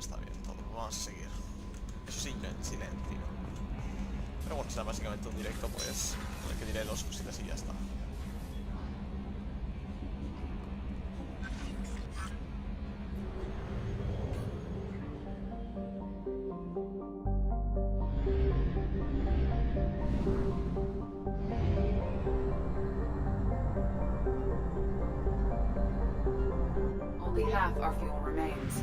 está bien todo. Vamos a seguir. Eso sí, en silencio. Pero bueno, será básicamente un directo, pues, en el que diré dos cositas y ya está. Only half our fuel remains.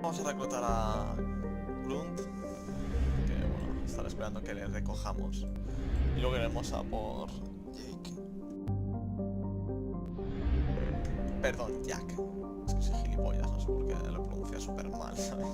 Vamos a reclutar a Grunt, que bueno, estará esperando que le recojamos. Y luego iremos a por Jake. Perdón, Jack. Es que soy gilipollas, no sé por qué lo pronuncia súper mal, ¿sabes?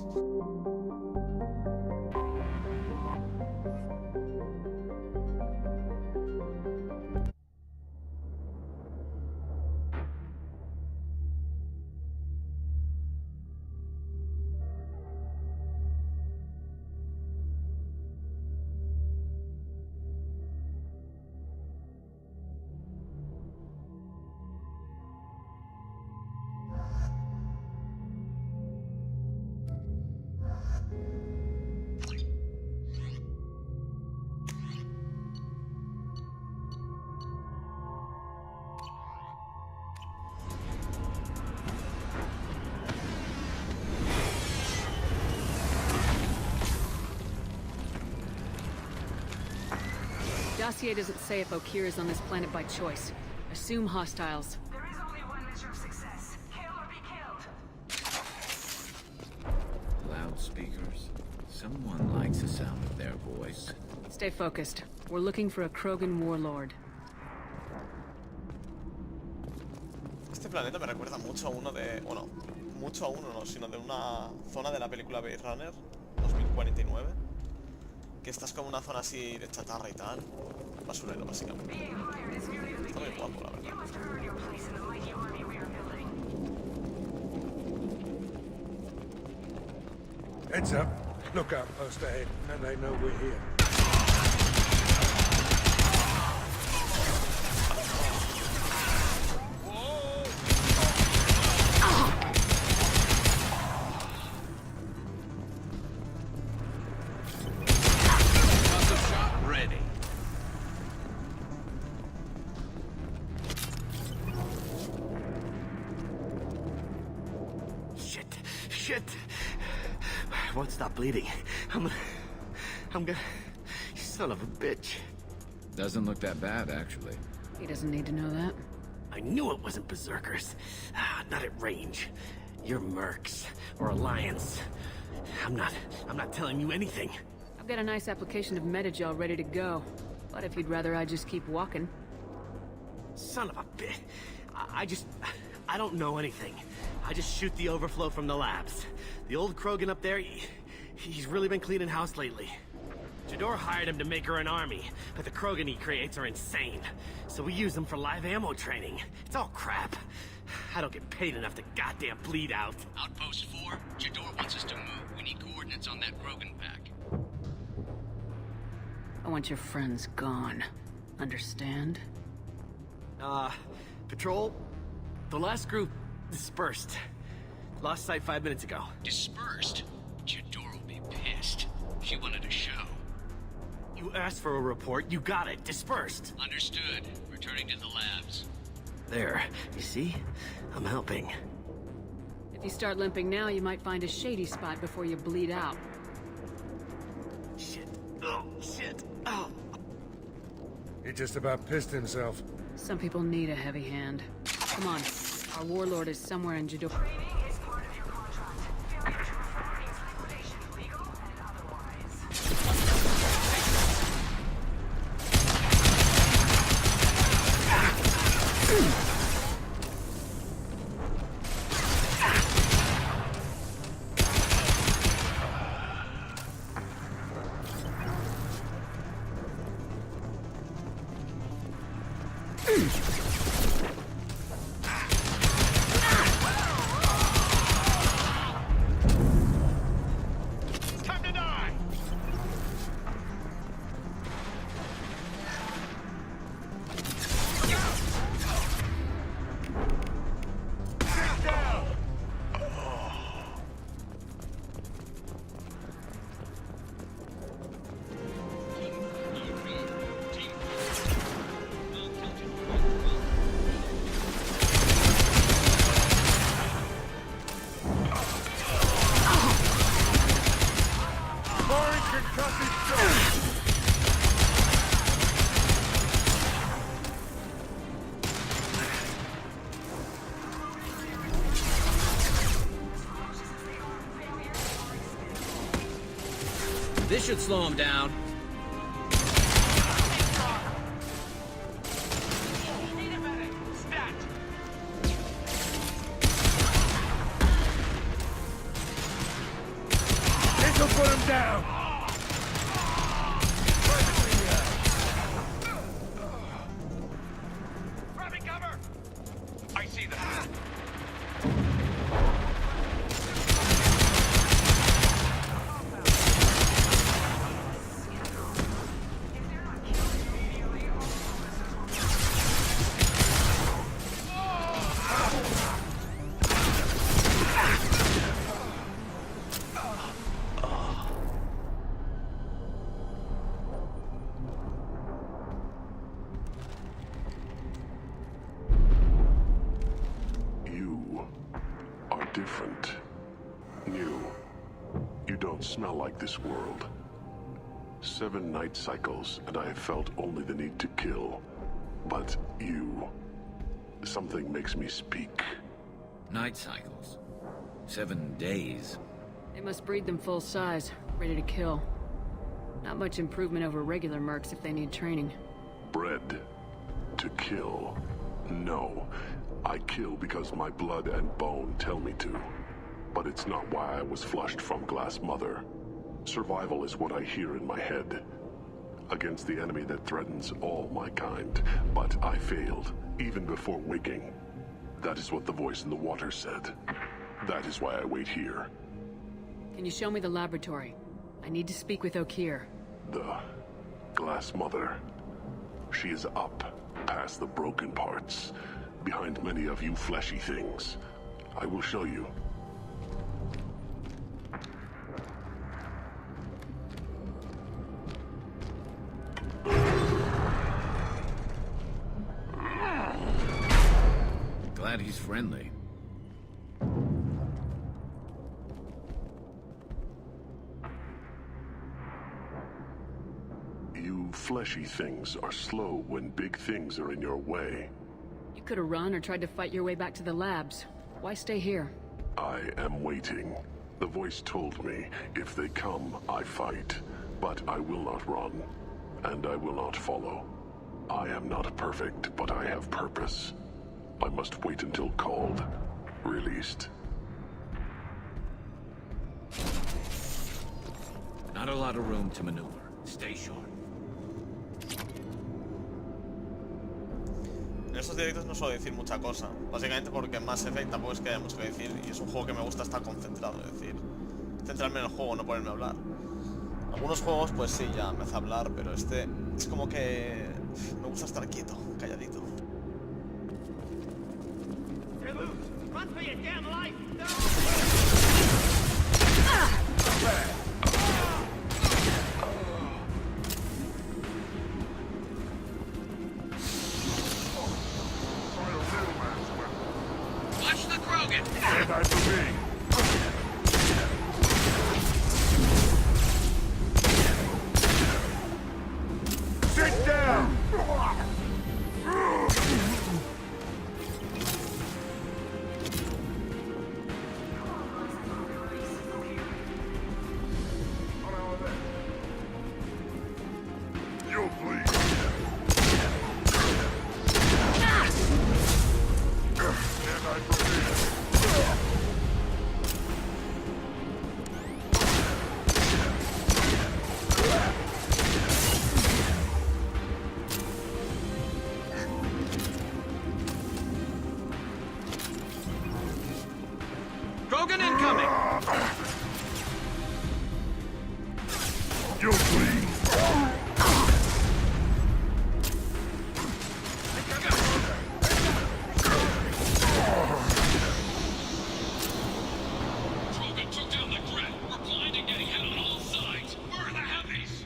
Dossier doesn't say if Okir is on this planet by choice. Assume hostiles. There is only one measure of success. Kill or be killed. Loudspeakers. Someone likes the sound of their voice. Stay focused. We're looking for a Krogan warlord. Este planeta me recuerda mucho a uno de... Bueno, mucho a uno no, sino de una zona de la película Blade Runner 2049. Que estás como una zona así de chatarra y tal. Basurero, básicamente. Está muy guapo, la verdad. Heads up. Look out post ahead. Then they know we're here. Shit! I won't stop bleeding. I'm gonna... You son of a bitch. Doesn't look that bad, actually. He doesn't need to know that. I knew it wasn't Berserkers. Not at range. You're Mercs, or Alliance. I'm not telling you anything. I've got a nice application of Metagel ready to go. But if you'd rather I just keep walking. Son of a bitch. I don't know anything. I just shoot the overflow from the labs. The old Krogan up there, he's really been cleaning house lately. Jador hired him to make her an army, but the Krogan he creates are insane. So we use them for live ammo training. It's all crap. I don't get paid enough to goddamn bleed out. Outpost 4, Jador wants us to move. We need coordinates on that Krogan pack. I want your friends gone. Understand? Patrol, the last group dispersed. Lost sight 5 minutes ago. Dispersed? Jador will be pissed. She wanted a show. You asked for a report, you got it. Dispersed. Understood. Returning to the labs. There, you see? I'm helping. If you start limping now, you might find a shady spot before you bleed out. Shit. Oh, shit. Oh. He just about pissed himself. Some people need a heavy hand. Come on. Our warlord is somewhere in Jador. Training is part of your contract. Failure to perform means liquidation, legal and otherwise. This should slow him down. Need a medic. Stat. This'll put him down! Grabbing cover. I see them. You are different. New. You don't smell like this world. 7 night cycles, and I have felt only the need to kill. But you... something makes me speak. Night cycles. 7 days. They must breed them full size, ready to kill. Not much improvement over regular mercs if they need training. Bred to kill. No. I kill because my blood and bone tell me to. But it's not why I was flushed from Glass Mother. Survival is what I hear in my head. Against the enemy that threatens all my kind. But I failed, even before waking. That is what the voice in the water said. That is why I wait here. Can you show me the laboratory? I need to speak with Okir. The Glass Mother. She is up, past the broken parts, behind many of you fleshy things. I will show you. Glad he's friendly. You fleshy things are slow when big things are in your way. You could have run or tried to fight your way back to the labs. Why stay here? I am waiting. The voice told me, if they come, I fight. But I will not run. And I will not follow. I am not perfect, but I have purpose. I must wait until called. Released. Not a lot of room to maneuver. Stay short. En estos directos no suelo decir mucha cosa, básicamente porque en Mass Effect tampoco es que haya mucho que decir y es un juego que me gusta estar concentrado, es decir, centrarme en el juego, no ponerme a hablar. Algunos juegos pues sí, ya me hace hablar, pero este es como que me gusta estar quieto, calladito. Run for your damn life! Watch the Krogan! Time for me. Sit down! You'll bleed. Stand by for me. Krogan incoming! You'll bleed. Krogan took down the grid. We're blind and getting hit on all sides. Where are the heavies?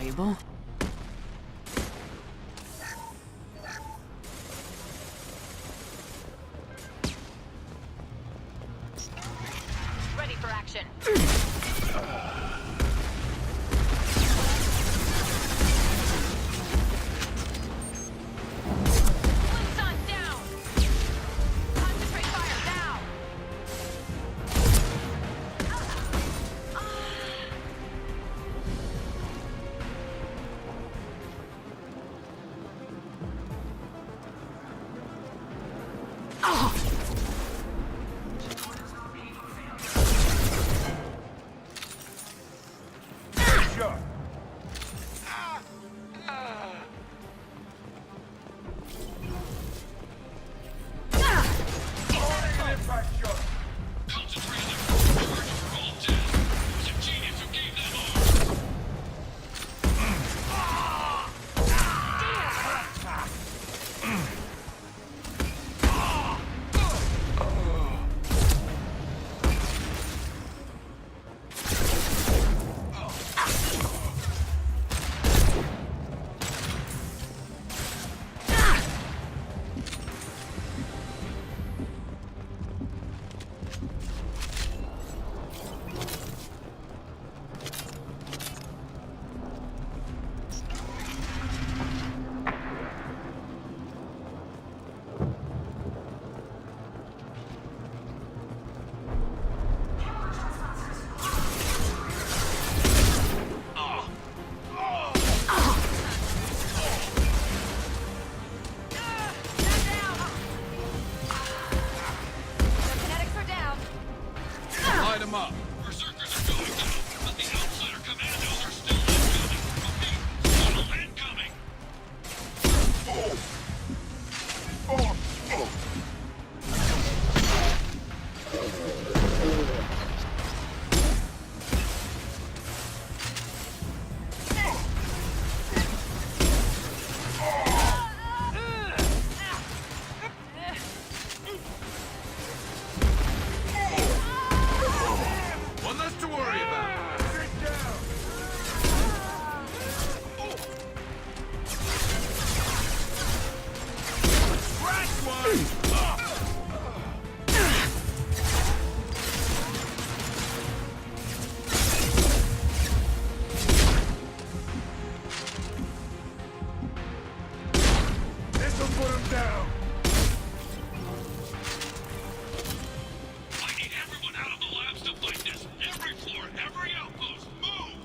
valuable. Ready for action. Flintstone down. Concentrate fire now. Shot. Impact shot. Concentrate on the charge for all dead. It was a genius who gave that arm. Light him up. Berserkers are going down, but the outsider commandos are still incoming. Repeat, still incoming. One less to worry about. Sit down. Crash one! This'll put him down. I need everyone out of the labs to fight this. Every floor, every outpost, move!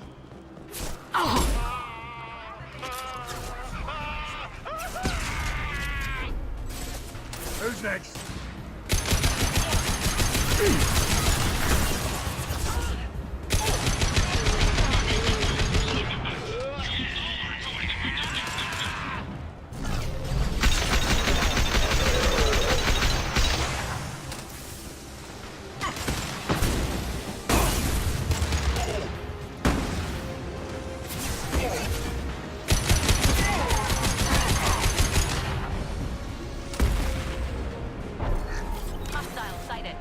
Who's next? Hostile sighted.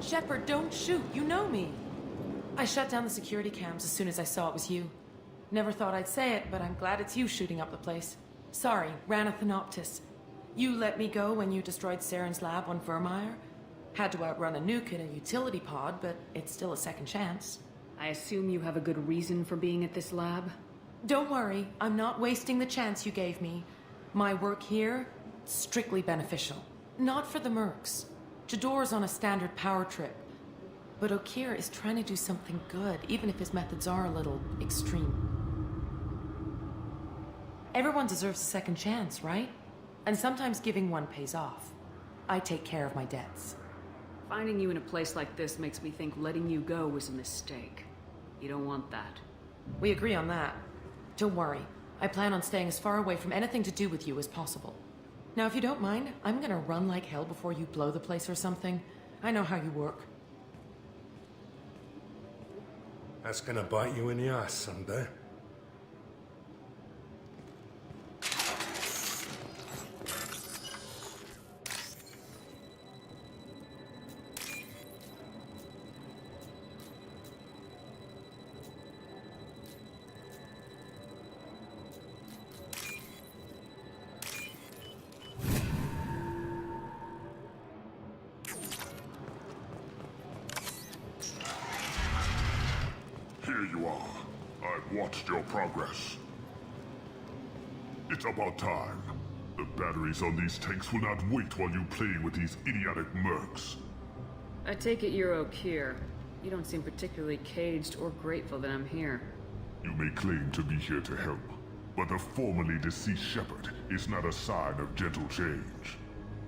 Shepard, don't shoot. You know me. I shut down the security cams as soon as I saw it was you. Never thought I'd say it, but I'm glad it's you shooting up the place. Sorry, ran a Thanoptis. You let me go when you destroyed Saren's lab on Vermeer. Had to outrun a nuke in a utility pod, but it's still a second chance. I assume you have a good reason for being at this lab? Don't worry, I'm not wasting the chance you gave me. My work here, strictly beneficial. Not for the mercs. Jador's on a standard power trip. But Okir is trying to do something good, even if his methods are a little extreme. Everyone deserves a second chance, right? And sometimes giving one pays off. I take care of my debts. Finding you in a place like this makes me think letting you go was a mistake. You don't want that. We agree on that. Don't worry. I plan on staying as far away from anything to do with you as possible. Now, if you don't mind, I'm gonna run like hell before you blow the place or something. I know how you work. That's gonna bite you in the ass someday. Here you are. I've watched your progress. It's about time. The batteries on these tanks will not wait while you play with these idiotic mercs. I take it you're Okir. You don't seem particularly caged or grateful that I'm here. You may claim to be here to help, but the formerly deceased Shepard is not a sign of gentle change.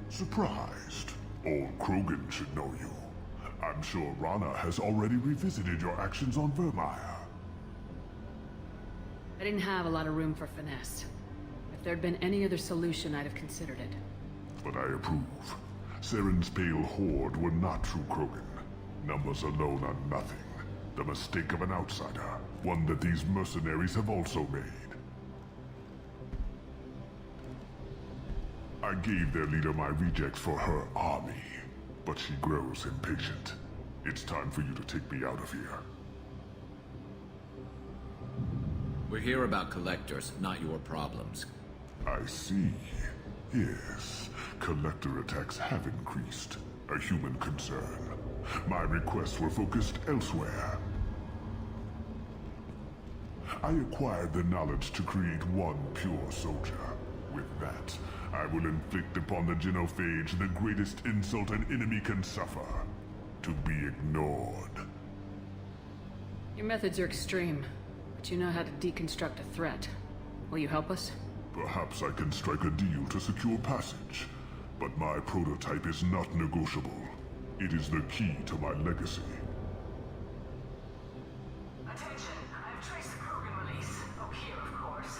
Surprised? Old Krogan should know you. I'm sure Rana has already revisited your actions on Vermeer. I didn't have a lot of room for finesse. If there'd been any other solution, I'd have considered it. But I approve. Saren's pale horde were not true Krogan. Numbers alone are nothing. The mistake of an outsider, one that these mercenaries have also made. I gave their leader my rejects for her army, but she grows impatient. It's time for you to take me out of here. We're here about collectors, not your problems. I see. Yes, collector attacks have increased. A human concern. My requests were focused elsewhere. I acquired the knowledge to create one pure soldier. With that, I will inflict upon the genophage the greatest insult an enemy can suffer. To be ignored. Your methods are extreme, but you know how to deconstruct a threat. Will you help us? Perhaps I can strike a deal to secure passage, but my prototype is not negotiable. It is the key to my legacy. Attention, I've traced the Krogan release. Okir, of course.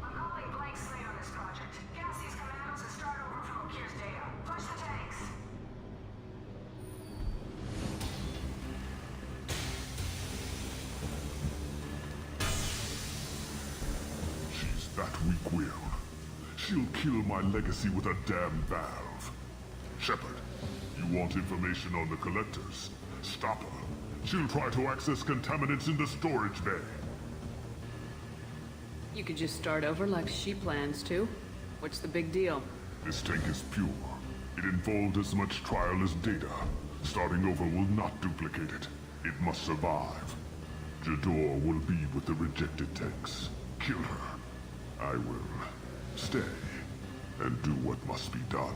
I'm calling blank slate on this project. Gas these commandos and start over from Okir's data. Flush the tanks. She's that weak-willed. She'll kill my legacy with a damn valve. Shepard, you want information on the collectors? Stop her. She'll try to access contaminants in the storage bay. You could just start over like she plans to. What's the big deal? This tank is pure. It involved as much trial as data. Starting over will not duplicate it. It must survive. Jador will be with the rejected tanks. Kill her. I will stay and do what must be done.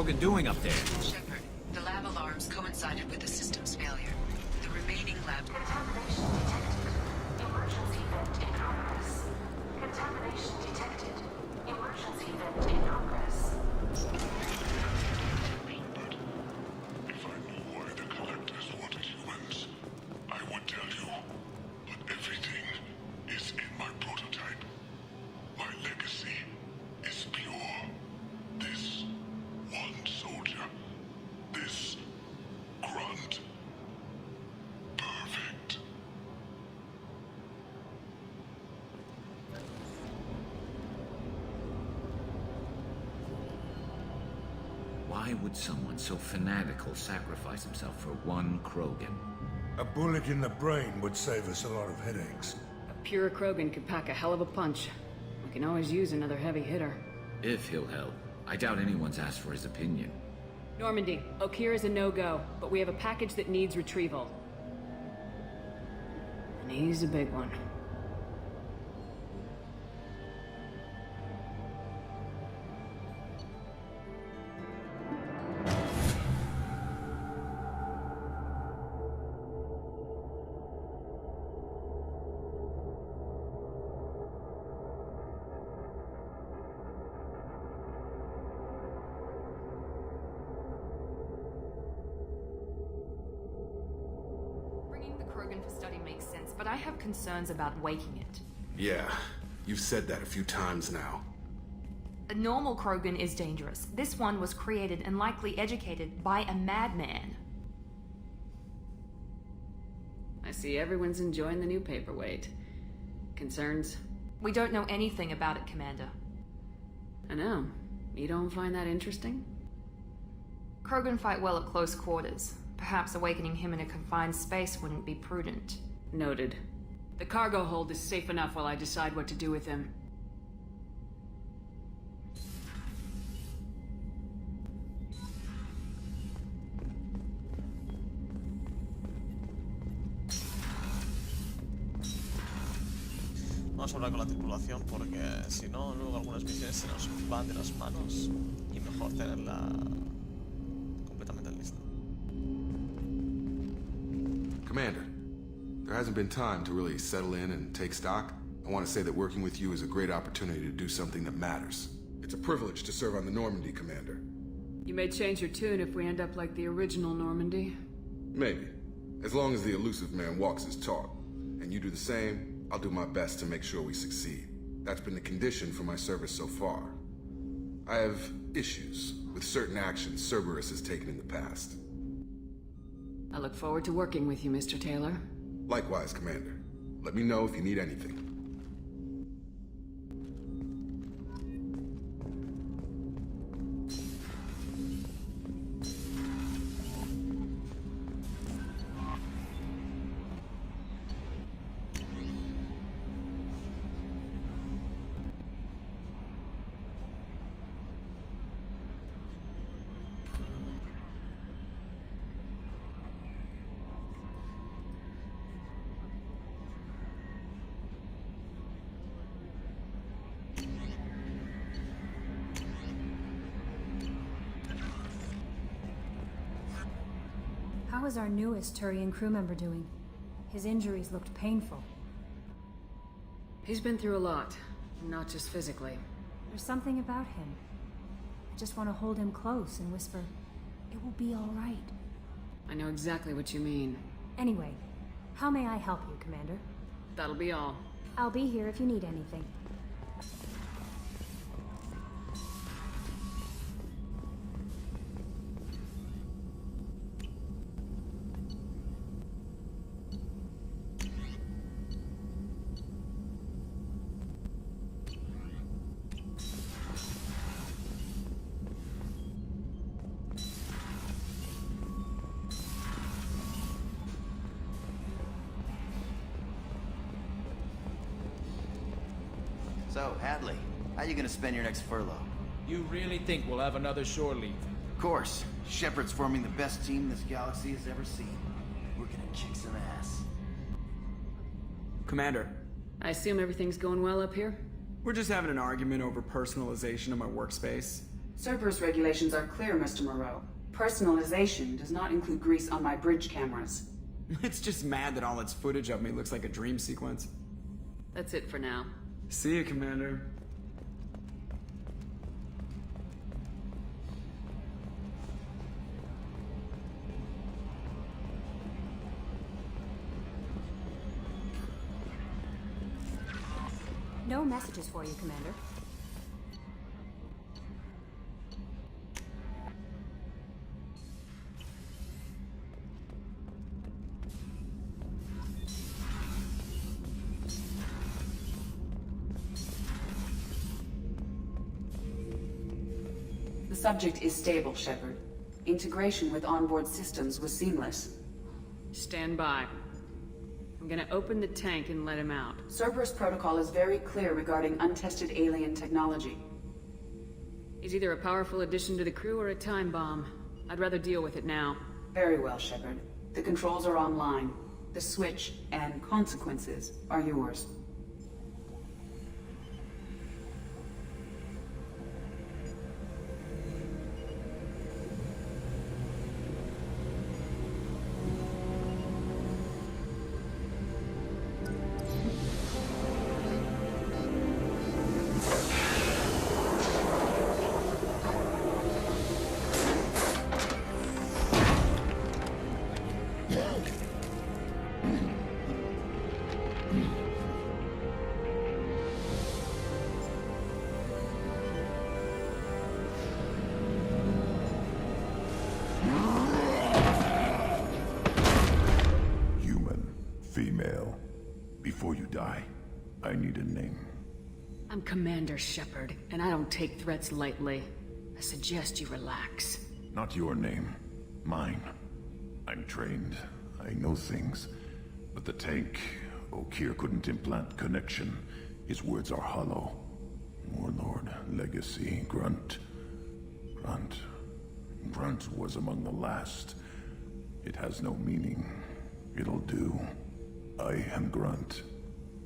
Krogan doing up there? Shepard, the lab alarms coincided with the system's failure. The remaining lab... Contamination detected. Emergency vent in progress. Contamination detected. Emergency vent in progress. If I knew why the collectors wanted humans, I would tell you. But everything is in my prototype. My legacy is pure. This one soldier. This grunt. Perfect. Why would someone so fanatical sacrifice himself for one Krogan? A bullet in the brain would save us a lot of headaches. A pure Krogan could pack a hell of a punch. We can always use another heavy hitter. If he'll help. I doubt anyone's asked for his opinion. Normandy, Okeer is a no-go, but we have a package that needs retrieval. And he's a big one. Bringing the Krogan for study makes sense, but I have concerns about waking it. Yeah, you've said that a few times now. A normal Krogan is dangerous. This one was created and likely educated by a madman. I see everyone's enjoying the new paperweight. Concerns? We don't know anything about it, Commander. I know. You don't find that interesting? Krogan fight well at close quarters. Perhaps awakening him in a confined space wouldn't be prudent. Noted. The cargo hold is safe enough while I decide what to do with him. Vamos a hablar con la tripulación porque si no, luego algunas misiones se nos van de las manos y mejor tenerla completamente lista. Commander, there hasn't been time to really settle in and take stock. I want to say that working with you is a great opportunity to do something that matters. It's a privilege to serve on the Normandy, Commander. You may change your tune if we end up like the original Normandy. Maybe. As long as the elusive man walks his talk. And you do the same, I'll do my best to make sure we succeed. That's been the condition for my service so far. I have issues with certain actions Cerberus has taken in the past. I look forward to working with you, Mr. Taylor. Likewise, Commander. Let me know if you need anything. How is our newest Turian crew member doing? His injuries looked painful. He's been through a lot, not just physically. There's something about him. I just want to hold him close and whisper, "It will be all right." I know exactly what you mean. Anyway, how may I help you, Commander? That'll be all. I'll be here if you need anything. So, Hadley, how you gonna spend your next furlough? You really think we'll have another shore leave? Of course. Shepard's forming the best team this galaxy has ever seen. We're gonna kick some ass. Commander. I assume everything's going well up here? We're just having an argument over personalization of my workspace. Cerberus regulations are clear, Mr. Moreau. Personalization does not include grease on my bridge cameras. It's just mad that all its footage of me looks like a dream sequence. That's it for now. See you, Commander. No messages for you, Commander. The subject is stable, Shepard. Integration with onboard systems was seamless. Stand by. I'm gonna open the tank and let him out. Cerberus protocol is very clear regarding untested alien technology. He's either a powerful addition to the crew or a time bomb. I'd rather deal with it now. Very well, Shepard. The controls are online. The switch and consequences are yours. Female. Before you die, I need a name. I'm Commander Shepard, and I don't take threats lightly. I suggest you relax. Not your name. Mine. I'm trained. I know things. But the tank, Okeer couldn't implant connection. His words are hollow. Warlord, Legacy, Grunt. Grunt was among the last. It has no meaning. It'll do. I am Grunt.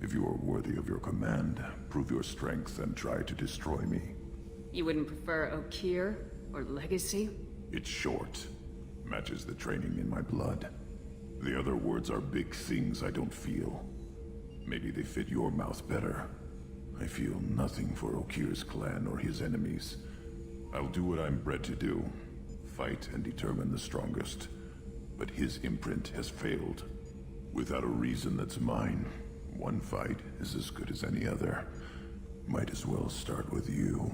If you are worthy of your command, prove your strength and try to destroy me. You wouldn't prefer Okeer or Legacy? It's short. Matches the training in my blood. The other words are big things I don't feel. Maybe they fit your mouth better. I feel nothing for Okeer's clan or his enemies. I'll do what I'm bred to do. Fight and determine the strongest. But his imprint has failed. Without a reason that's mine, one fight is as good as any other. Might as well start with you.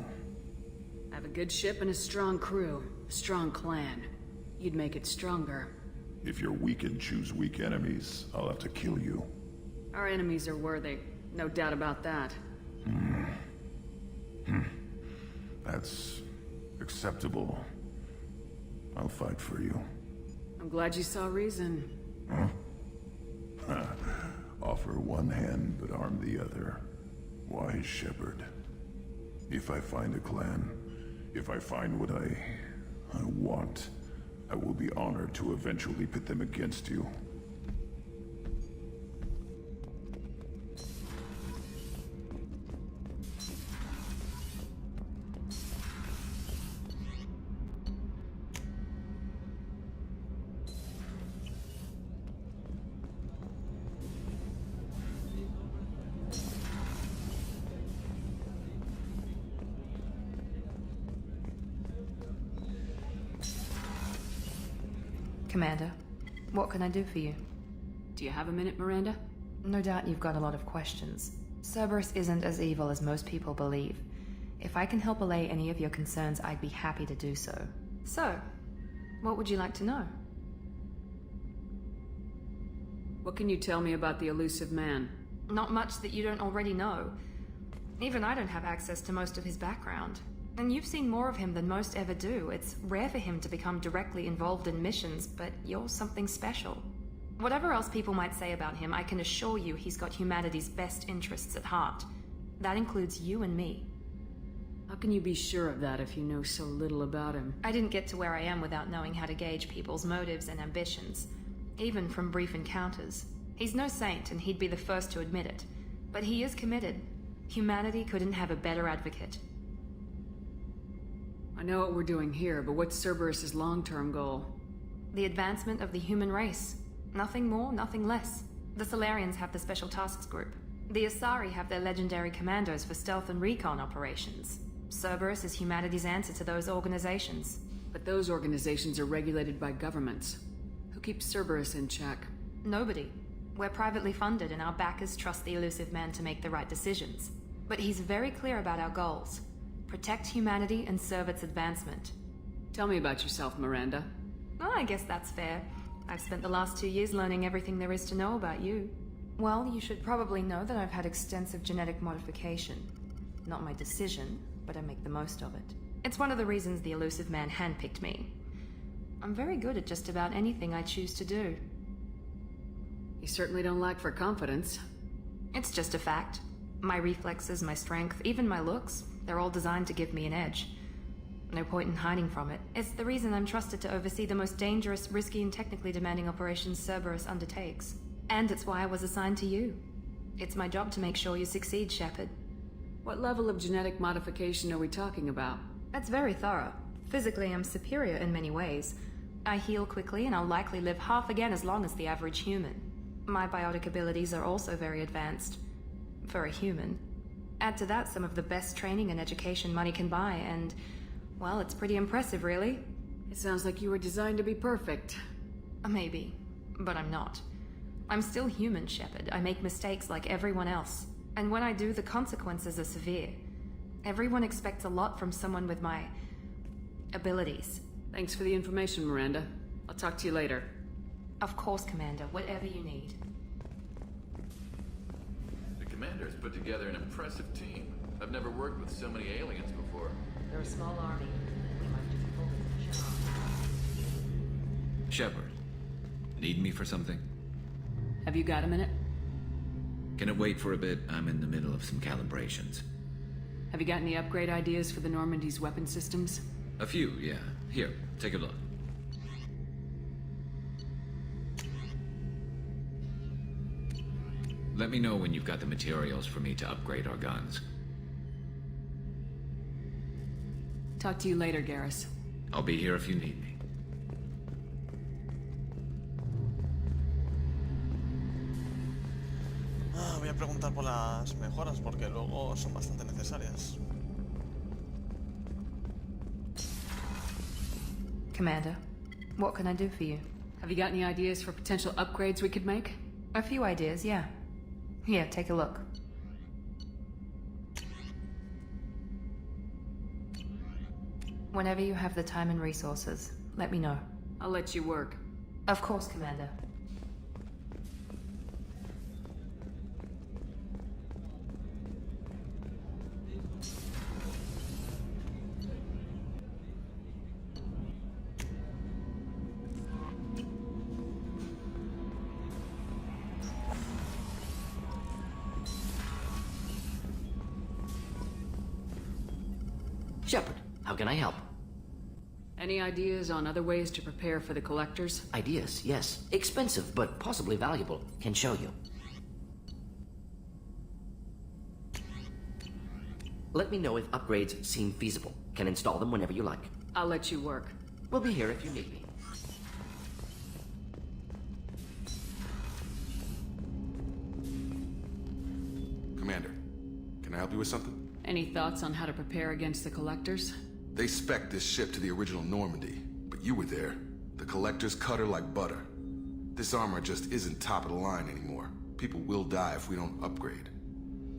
I have a good ship and a strong crew. A strong clan. You'd make it stronger. If you're weak and choose weak enemies, I'll have to kill you. Our enemies are worthy. No doubt about that. That's acceptable. I'll fight for you. I'm glad you saw reason. Huh? Offer one hand, but arm the other. Wise Shepard. If I find a clan, if I find what I want, I will be honored to eventually pit them against you. Commander, what can I do for you? Do you have a minute, Miranda? No doubt you've got a lot of questions. Cerberus isn't as evil as most people believe. If I can help allay any of your concerns, I'd be happy to do so. So, what would you like to know? What can you tell me about the elusive man? Not much that you don't already know. Even I don't have access to most of his background. And you've seen more of him than most ever do. It's rare for him to become directly involved in missions, but you're something special. Whatever else people might say about him, I can assure you he's got humanity's best interests at heart. That includes you and me. How can you be sure of that if you know so little about him? I didn't get to where I am without knowing how to gauge people's motives and ambitions, even from brief encounters. He's no saint, and he'd be the first to admit it. But he is committed. Humanity couldn't have a better advocate. I know what we're doing here, but what's Cerberus's long-term goal? The advancement of the human race. Nothing more, nothing less. The Solarians have the Special Tasks Group. The Asari have their legendary commandos for stealth and recon operations. Cerberus is humanity's answer to those organizations. But those organizations are regulated by governments. Who keeps Cerberus in check? Nobody. We're privately funded and our backers trust the elusive man to make the right decisions. But he's very clear about our goals. Protect humanity and serve its advancement. Tell me about yourself, Miranda. Oh, I guess that's fair. I've spent the last 2 years learning everything there is to know about you. Well, you should probably know that I've had extensive genetic modification. Not my decision, but I make the most of it. It's one of the reasons the elusive man handpicked me. I'm very good at just about anything I choose to do. You certainly don't lack for confidence. It's just a fact. My reflexes, my strength, even my looks, they're all designed to give me an edge. No point in hiding from it. It's the reason I'm trusted to oversee the most dangerous, risky, and technically demanding operations Cerberus undertakes. And it's why I was assigned to you. It's my job to make sure you succeed, Shepard. What level of genetic modification are we talking about? That's very thorough. Physically, I'm superior in many ways. I heal quickly, and I'll likely live half again as long as the average human. My biotic abilities are also very advanced. For a human. Add to that some of the best training and education money can buy, and... well, it's pretty impressive, really. It sounds like you were designed to be perfect. Maybe. But I'm not. I'm still human, Shepard. I make mistakes like everyone else. And when I do, the consequences are severe. Everyone expects a lot from someone with my... abilities. Thanks for the information, Miranda. I'll talk to you later. Of course, Commander. Whatever you need. The Commander's put together an impressive team. I've never worked with so many aliens before. They're a small army. We might just pull it to the job. Shepard, need me for something? Have you got a minute? Can it wait for a bit? I'm in the middle of some calibrations. Have you got any upgrade ideas for the Normandy's weapon systems? A few, yeah. Here, take a look. Let me know when you've got the materials for me to upgrade our guns. Talk to you later, Garrus. I'll be here if you need me. Voy a preguntar por las mejoras porque luego son bastante necesarias. Commander, what can I do for you? Have you got any ideas for potential upgrades we could make? A few ideas, yeah. Here, take a look. Whenever you have the time and resources, let me know. I'll let you work. Of course, Commander. Shepard, how can I help? Any ideas on other ways to prepare for the collectors? Ideas, yes. Expensive, but possibly valuable. Can show you. Let me know if upgrades seem feasible. Can install them whenever you like. I'll let you work. We'll be here if you need me. Commander, can I help you with something? Any thoughts on how to prepare against the collectors? They spec'd this ship to the original Normandy, but you were there. The collectors cut her like butter. This armor just isn't top of the line anymore. People will die if we don't upgrade.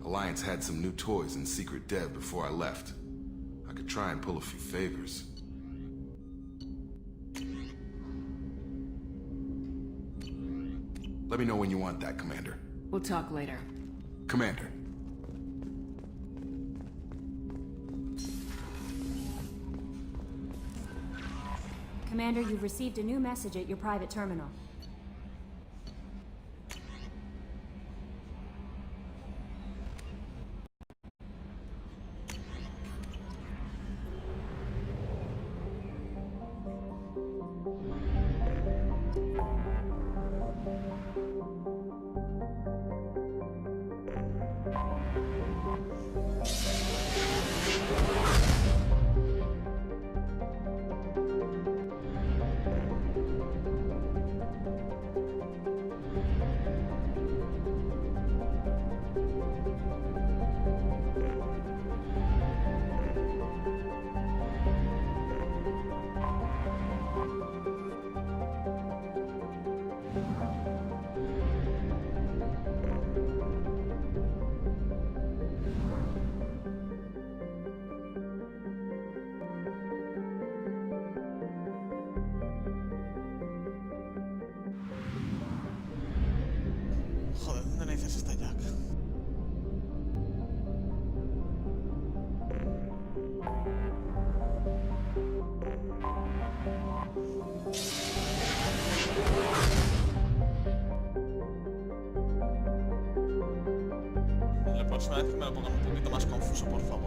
Alliance had some new toys in secret dev before I left. I could try and pull a few favors. Let me know when you want that, Commander. We'll talk later. Commander. Commander, you've received a new message at your private terminal. La próxima vez que me lo pongan un poquito más confuso, por favor.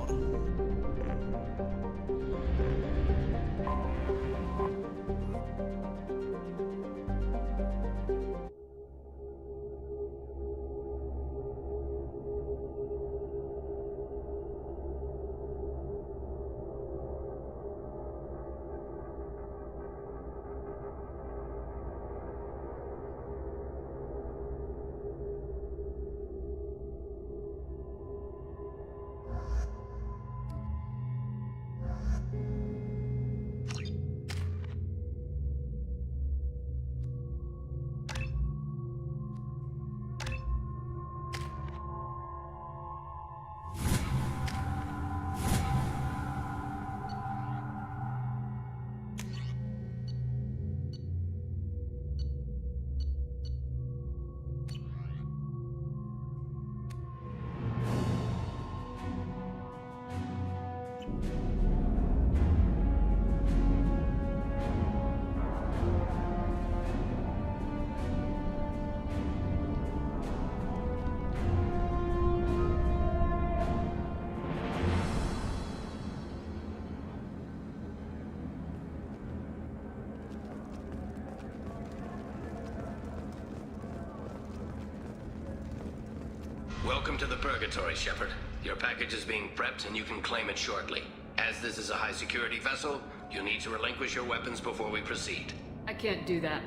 Welcome to the Purgatory, Shepard. Your package is being prepped and you can claim it shortly. As this is a high-security vessel, you need to relinquish your weapons before we proceed. I can't do that.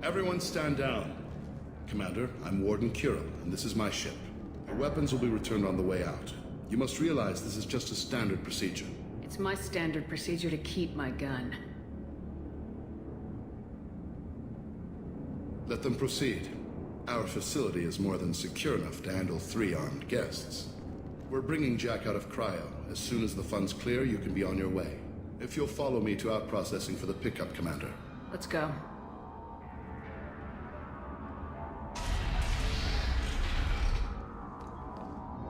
Everyone stand down. Commander, I'm Warden Kirill, and this is my ship. Your weapons will be returned on the way out. You must realize this is just a standard procedure. It's my standard procedure to keep my gun. Let them proceed. Our facility is more than secure enough to handle 3 armed guests. We're bringing Jack out of cryo. As soon as the funds clear, you can be on your way. If you'll follow me to out processing for the pickup, Commander. Let's go.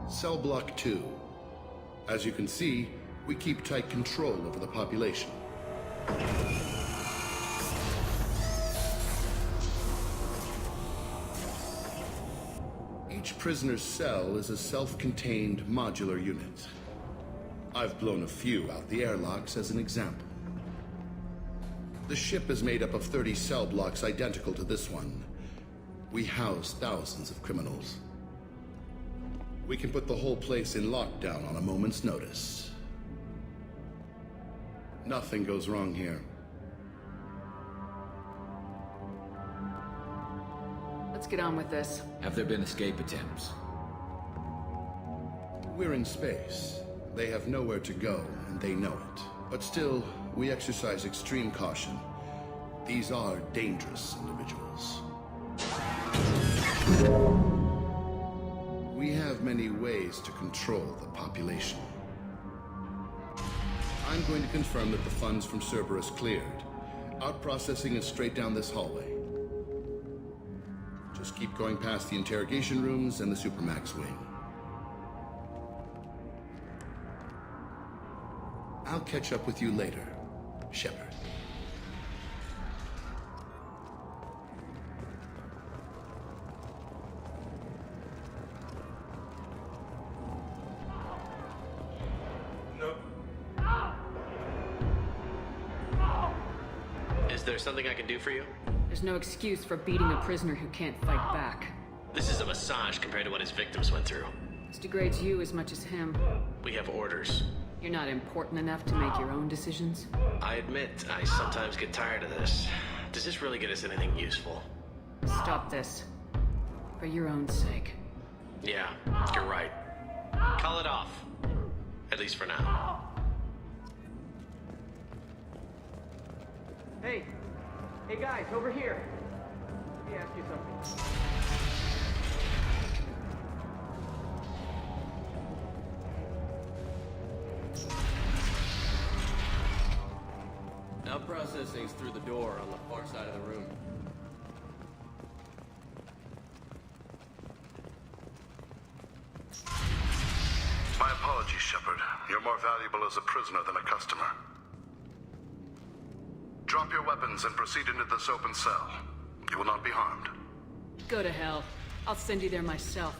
Cell Block 2. As you can see, we keep tight control over the population. Each prisoner's cell is a self-contained modular unit. I've blown a few out the airlocks as an example. The ship is made up of 30 cell blocks identical to this one. We house thousands of criminals. We can put the whole place in lockdown on a moment's notice. Nothing goes wrong here. Let's get on with this. Have there been escape attempts? We're in space. They have nowhere to go, and they know it. But still, we exercise extreme caution. These are dangerous individuals. We have many ways to control the population. I'm going to confirm that the funds from Cerberus cleared. Out processing is straight down this hallway. Just keep going past the interrogation rooms and the Supermax wing. I'll catch up with you later, Shepard. Is there something I can do for you? There's no excuse for beating a prisoner who can't fight back. This is a massage compared to what his victims went through. This degrades you as much as him. We have orders. You're not important enough to make your own decisions? I admit, I sometimes get tired of this. Does this really get us anything useful? Stop this. For your own sake. Yeah, you're right. Call it off. At least for now. Hey! Hey guys, over here! Let me ask you something. Now processing's through the door on the far side of the room. Shepard. You're more valuable as a prisoner than a customer. Drop your weapons and proceed into this open cell. You will not be harmed. Go to hell. I'll send you there myself.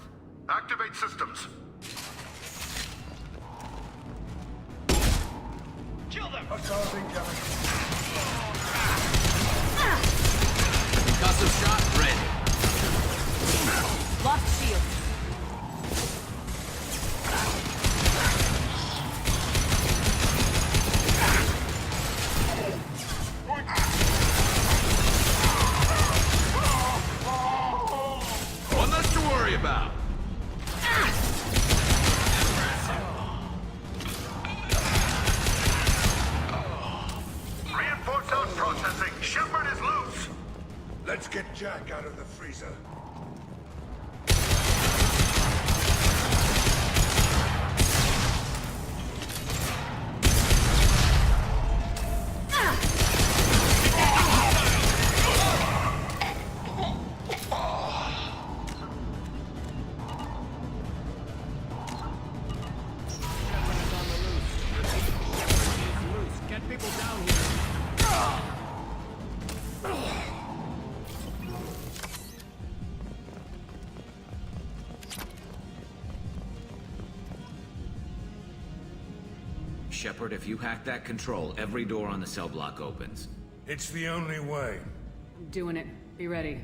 Activate systems. Kill them! Concussive shot ready. Lost shield. One less to worry about. Reinforce out processing. Shepard is loose. Let's get Jack out of the freezer. Get people down here. Shepard, if you hack that control, every door on the cell block opens. It's the only way. I'm doing it. Be ready.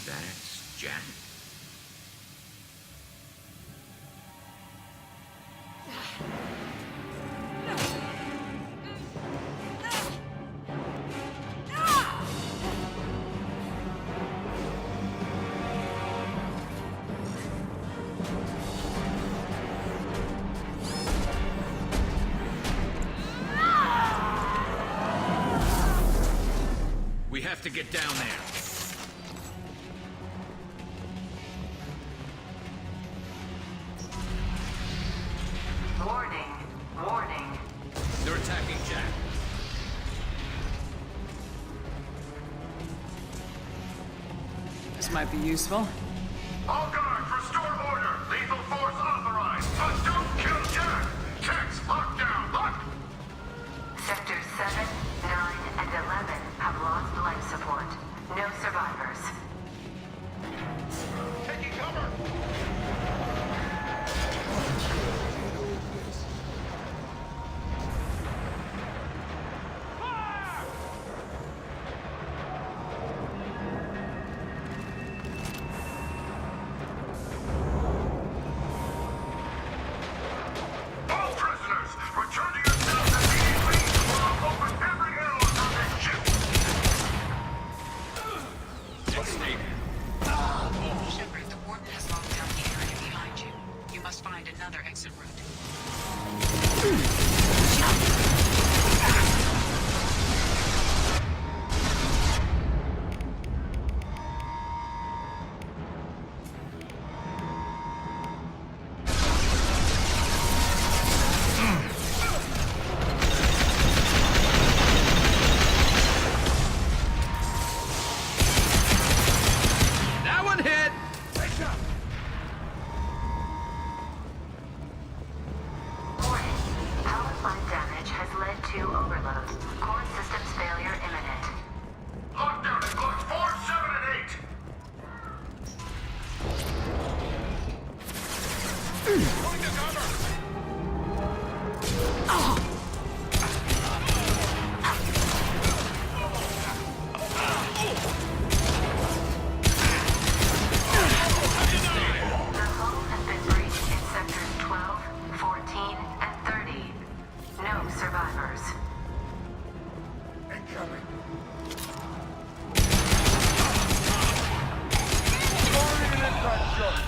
That's Jack. We have to get down there. Warning. Warning. They're attacking Jack. This might be useful. All guards, restore order. Lethal force authorized. But don't kill Jack. Checks locked down. Lock. Sectors 7, 9, and 11 have lost life support. No survivors. Taking cover. All prisoners, return to your cells immediately, or I'll open every airlock on this ship. Shepard, the warden has locked down the area behind you. You must find another exit route. That one hit! Warning. Power plant damage has led to overload. Core systems failure imminent. Lockdown in blocks 4, 7, and 8. Going to cover. The hull has been breached in sectors 12, 14, and 30. No survivors. Incoming. Firing an impact shot.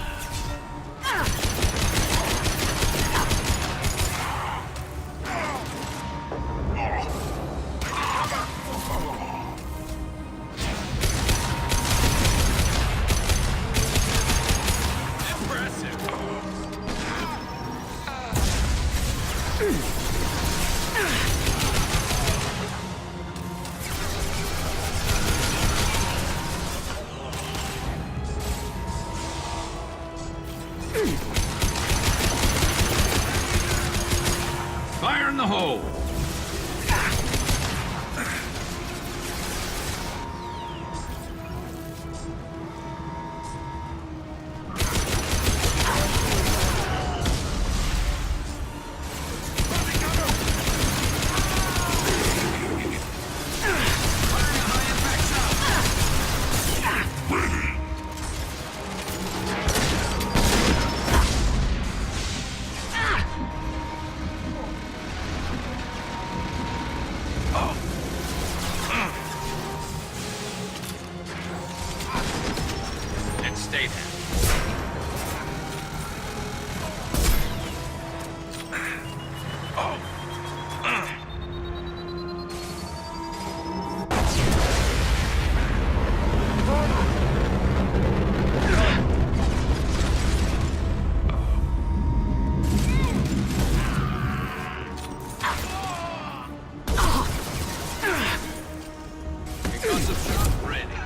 Concussive shot ready.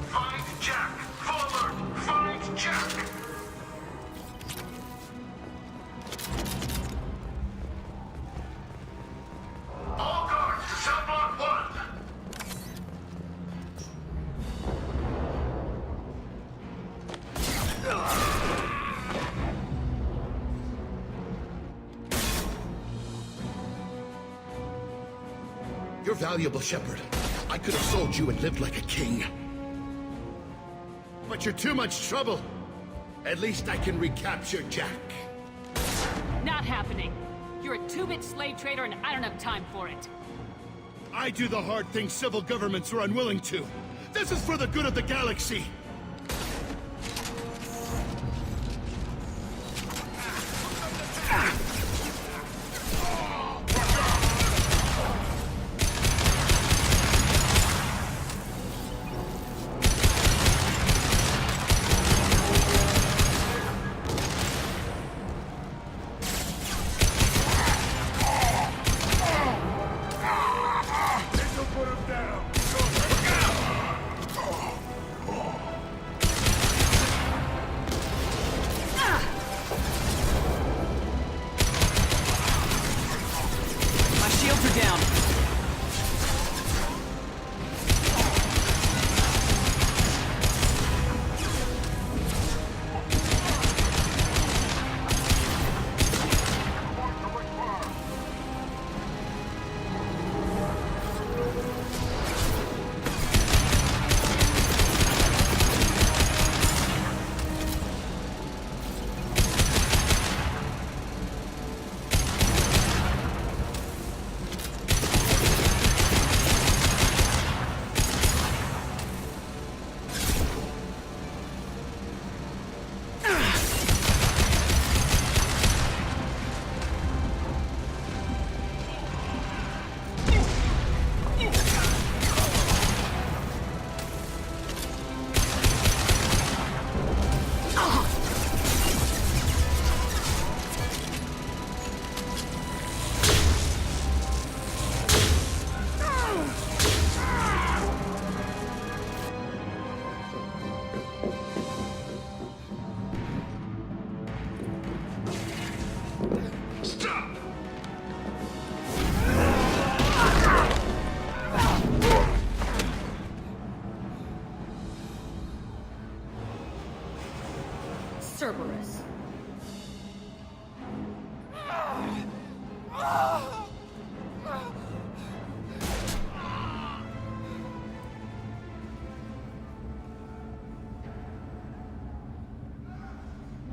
Find Jack! Full alert! Find Jack! All guards to cell block 1! You're valuable, Shepard. I could have sold you and lived like a king. But you're too much trouble. At least I can recapture Jack. Not happening. You're a 2-bit slave trader and I don't have time for it. I do the hard things civil governments are unwilling to. This is for the good of the galaxy. Cerberus.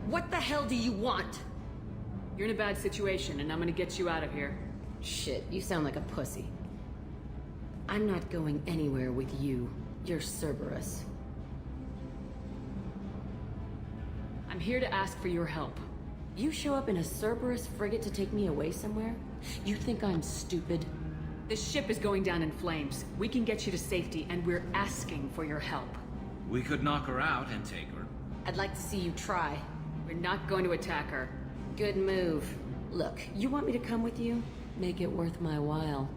What the hell do you want? You're in a bad situation, and I'm gonna get you out of here. Shit, you sound like a pussy. I'm not going anywhere with you. You're Cerberus. I'm here to ask for your help. You show up in a Cerberus frigate to take me away somewhere? You think I'm stupid? The ship is going down in flames. We can get you to safety, and we're asking for your help. We could knock her out and take her. I'd like to see you try. We're not going to attack her. Good move. Look, you want me to come with you? Make it worth my while.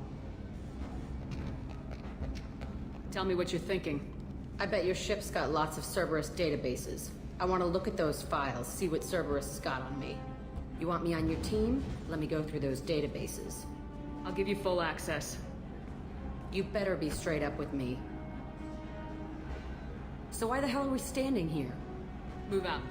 Tell me what you're thinking. I bet your ship's got lots of Cerberus databases. I want to look at those files, see what Cerberus has got on me. You want me on your team? Let me go through those databases. I'll give you full access. You better be straight up with me. So why the hell are we standing here? Move out.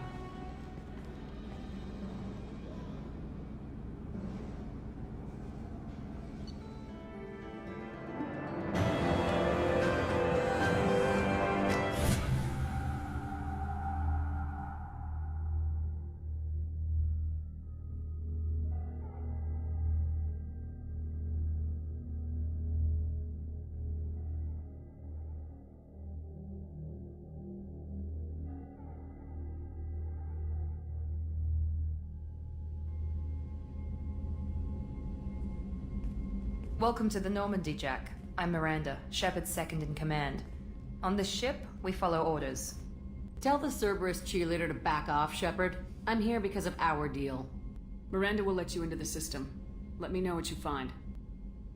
Welcome to the Normandy, Jack. I'm Miranda, Shepard's second in command. On this ship, we follow orders. Tell the Cerberus cheerleader to back off, Shepard. I'm here because of our deal. Miranda will let you into the system. Let me know what you find.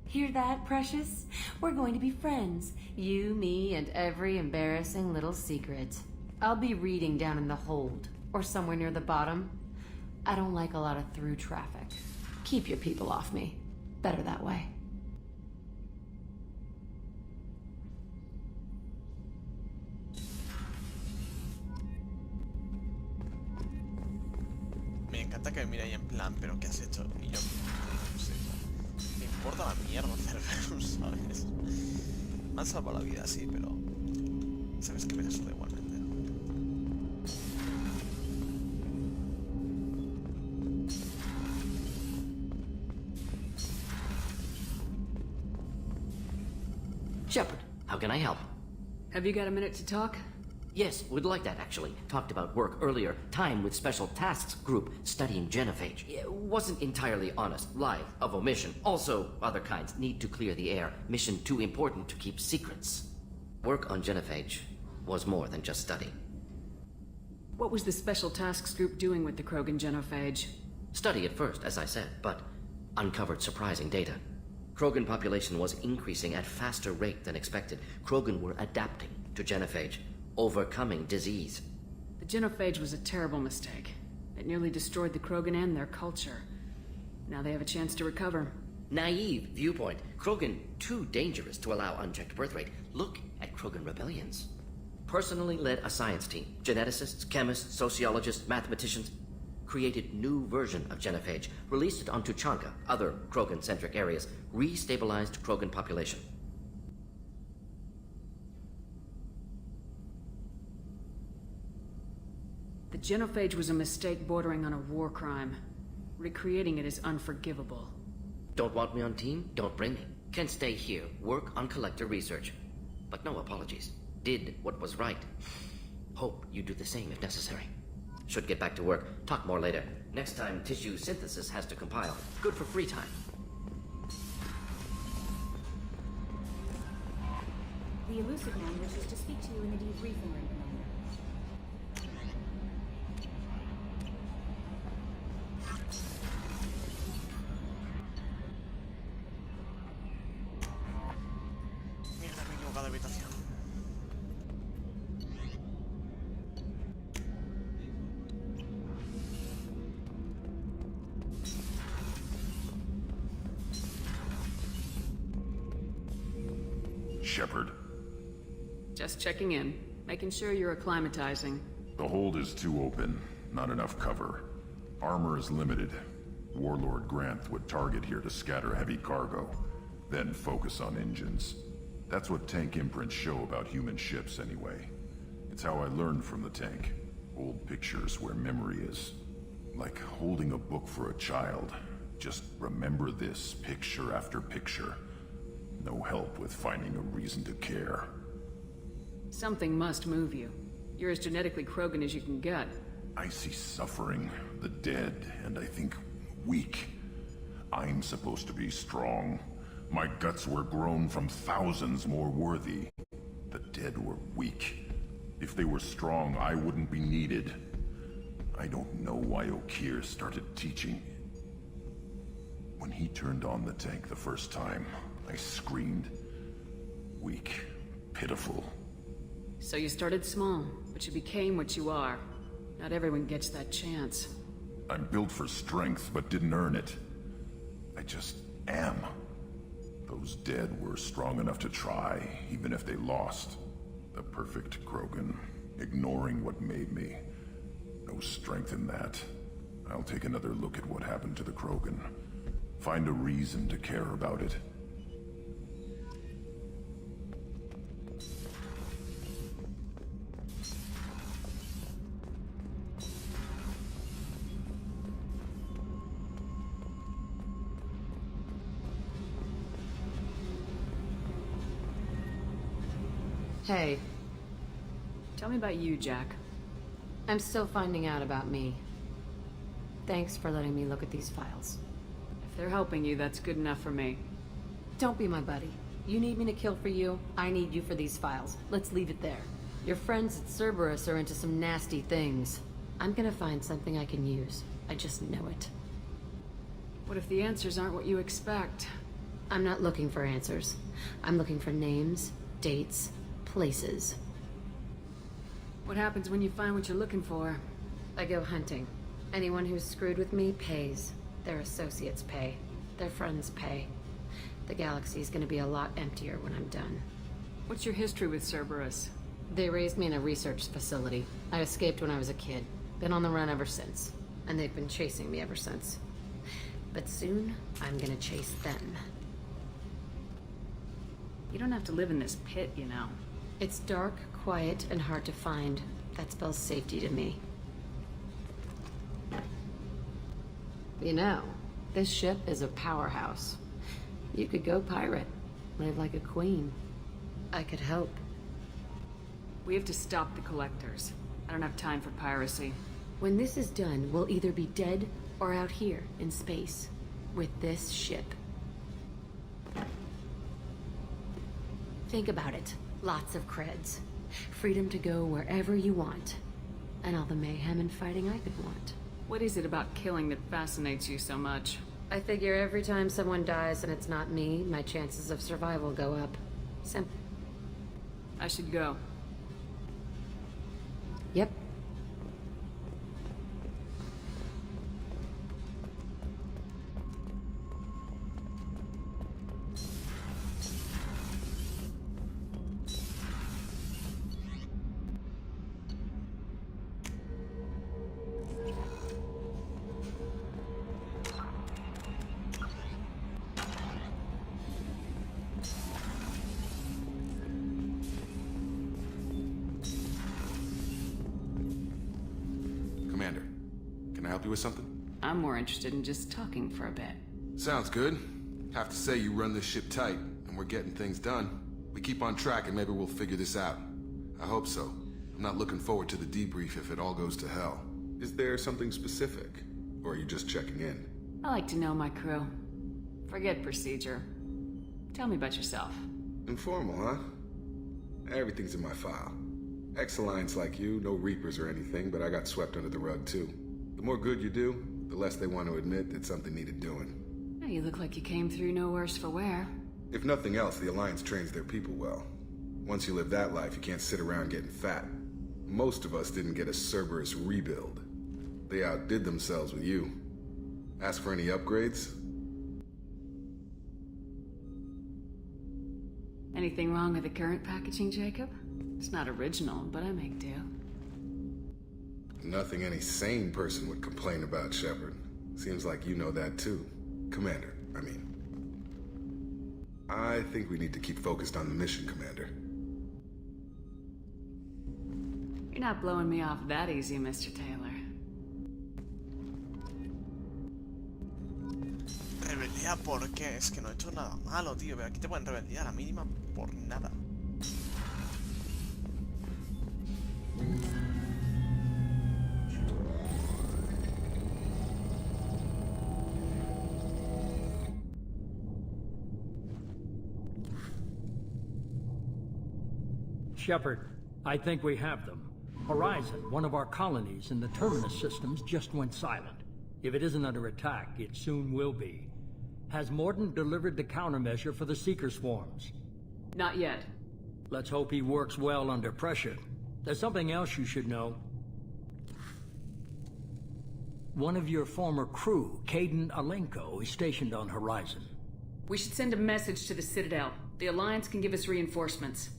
Hear that, precious? We're going to be friends. You, me, and every embarrassing little secret. I'll be reading down in the hold, or somewhere near the bottom. I don't like a lot of through traffic. Keep your people off me. Better that way. Me encanta que me mire ahí en plan, pero ¿qué has hecho? Y yo, no sé, me importa la mierda Cerberus, ¿sabes? Me han salvado la vida, sí, pero sabes que me la suda igualmente. Shepard, how can I help? Have you got a minute to talk? Yes, would like that actually. Talked about work earlier. Time with Special Tasks Group studying genophage. It wasn't entirely honest. Lie of omission. Also, other kinds need to clear the air. Mission too important to keep secrets. Work on genophage was more than just study. What was the Special Tasks Group doing with the Krogan genophage? Study at first, as I said, but uncovered surprising data. Krogan population was increasing at faster rate than expected. Krogan were adapting to genophage, overcoming disease. The genophage was a terrible mistake. It nearly destroyed the Krogan and their culture. Now they have a chance to recover. Naive viewpoint. Krogan too dangerous to allow unchecked birth rate. Look at Krogan rebellions. Personally led a science team. Geneticists, chemists, sociologists, mathematicians. Created new version of genophage. Released it onto Chanka, other Krogan-centric areas. Restabilized Krogan population. The genophage was a mistake bordering on a war crime. Recreating it is unforgivable. Don't want me on team? Don't bring me. Can stay here, work on collector research. But no apologies. Did what was right. Hope you do the same if necessary. Should get back to work. Talk more later. Next time, tissue synthesis has to compile. Good for free time. The elusive man wishes to speak to you in the debriefing room, Commander. Mierda, me he equivocado de habitación. Shepard. Just checking in. Making sure you're acclimatizing. The hold is too open. Not enough cover. Armor is limited. Warlord Granth would target here to scatter heavy cargo. Then focus on engines. That's what tank imprints show about human ships anyway. It's how I learned from the tank. Old pictures where memory is. Like holding a book for a child. Just remember this picture after picture. No help with finding a reason to care. Something must move you. You're as genetically Krogan as you can get. I see suffering, the dead, and I think weak. I'm supposed to be strong. My guts were grown from thousands more worthy. The dead were weak. If they were strong, I wouldn't be needed. I don't know why Okeer started teaching. When he turned on the tank the first time, I screamed. Weak, pitiful. So you started small, but you became what you are. Not everyone gets that chance. I'm built for strength, but didn't earn it. I just am. Those dead were strong enough to try, even if they lost. The perfect Krogan, ignoring what made me. No strength in that. I'll take another look at what happened to the Krogan. Find a reason to care about it. Hey. Tell me about you, Jack. I'm still finding out about me. Thanks for letting me look at these files. If they're helping you, that's good enough for me. Don't be my buddy. You need me to kill for you, I need you for these files. Let's leave it there. Your friends at Cerberus are into some nasty things. I'm gonna find something I can use. I just know it. What if the answers aren't what you expect? I'm not looking for answers. I'm looking for names, dates, places. What happens when you find what you're looking for? I go hunting. Anyone who's screwed with me pays. Their associates pay. Their friends pay. The galaxy's gonna be a lot emptier when I'm done. What's your history with Cerberus? They raised me in a research facility. I escaped when I was a kid. Been on the run ever since. And they've been chasing me ever since. But soon, I'm gonna chase them. You don't have to live in this pit, you know. It's dark, quiet, and hard to find. That spells safety to me. You know, this ship is a powerhouse. You could go pirate. Live like a queen. I could help. We have to stop the collectors. I don't have time for piracy. When this is done, we'll either be dead or out here in space with this ship. Think about it. Lots of creds. Freedom to go wherever you want. And all the mayhem and fighting I could want. What is it about killing that fascinates you so much? I figure every time someone dies and it's not me, my chances of survival go up. Simple. I should go. Yep. Commander, can I help you with something? I'm more interested in just talking for a bit. Sounds good. Have to say you run this ship tight, and we're getting things done. We keep on track and maybe we'll figure this out. I hope so. I'm not looking forward to the debrief if it all goes to hell. Is there something specific? Or are you just checking in? I like to know my crew. Forget procedure. Tell me about yourself. Informal, huh? Everything's in my file. Ex-Alliance like you, no Reapers or anything, but I got swept under the rug too. The more good you do, the less they want to admit that something needed doing. Oh, you look like you came through no worse for wear. If nothing else, the Alliance trains their people well. Once you live that life, you can't sit around getting fat. Most of us didn't get a Cerberus rebuild. They outdid themselves with you. Ask for any upgrades? Anything wrong with the current packaging, Jacob? It's not original, but I make do. Nothing any sane person would complain about, Shepard. Seems like you know that too. Commander, I mean. I think we need to keep focused on the mission, Commander. You're not blowing me off that easy, Mr. Taylor. Rebeldía, ¿por qué? Es que no he hecho nada malo, tío. Pero aquí te pueden rebeldía a la mínima por nada. Shepard, I think we have them. Horizon, one of our colonies in the Terminus systems, just went silent. If it isn't under attack, it soon will be. Has Mordin delivered the countermeasure for the Seeker swarms? Not yet. Let's hope he works well under pressure. There's something else you should know. One of your former crew, Caden Alenko, is stationed on Horizon. We should send a message to the Citadel. The Alliance can give us reinforcements.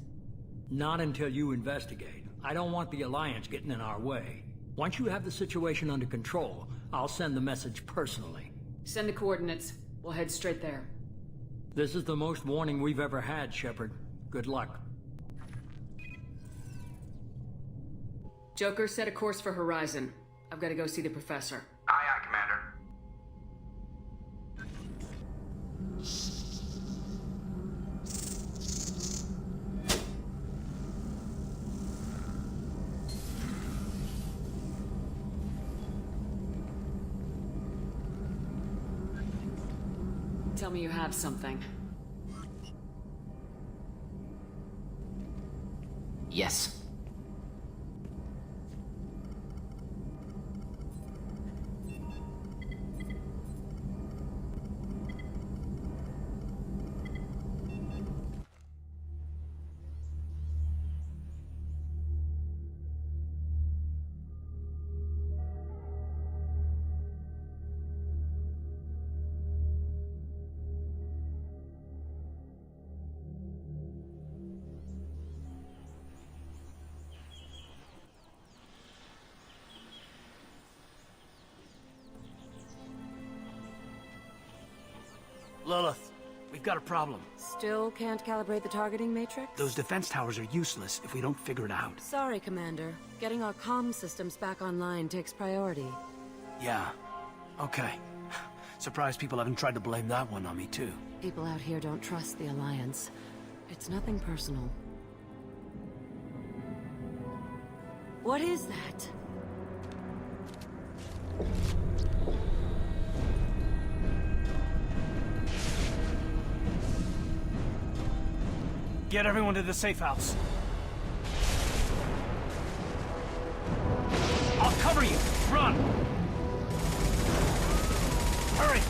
Not until you investigate. I don't want the Alliance getting in our way. Once you have the situation under control, I'll send the message personally. Send the coordinates. We'll head straight there. This is the most warning we've ever had, Shepard. Good luck. Joker, set a course for Horizon. I've got to go see the professor. Aye, aye, Commander. Tell me you have something. Yes. we've got a problem. Still can't calibrate the targeting matrix? Those defense towers are useless if we don't figure it out. Sorry, Commander. Getting our comm systems back online takes priority. Yeah. Okay. Surprised people haven't tried to blame that one on me, too. People out here don't trust the Alliance. It's nothing personal. What is that? Get everyone to the safe house. I'll cover you. Run! Hurry!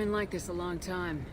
been like this a long time.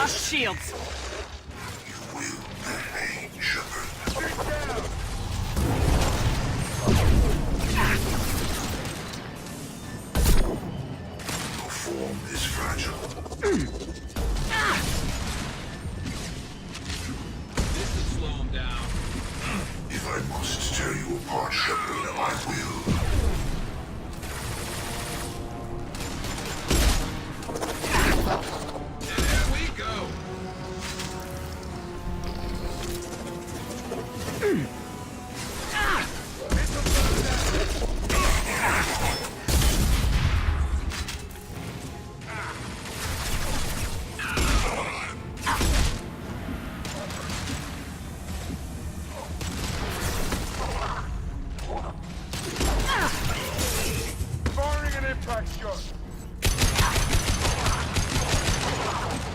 Shields. Your form is fragile. This will slow him down. If I must tear you apart, Shepard, I will.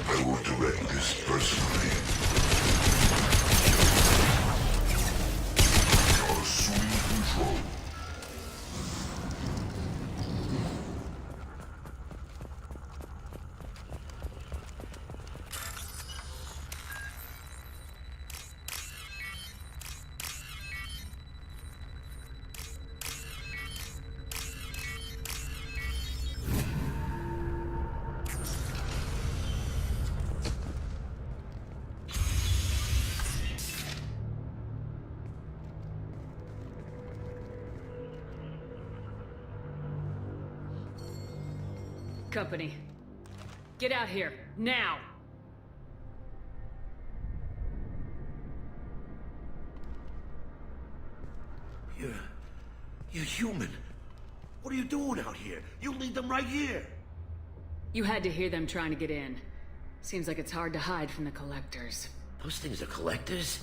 I will direct this personally. You're assuming control. Company. Get out here, now! You're human. What are you doing out here? You lead them right here. You had to hear them trying to get in. Seems like it's hard to hide from the collectors. Those things are collectors?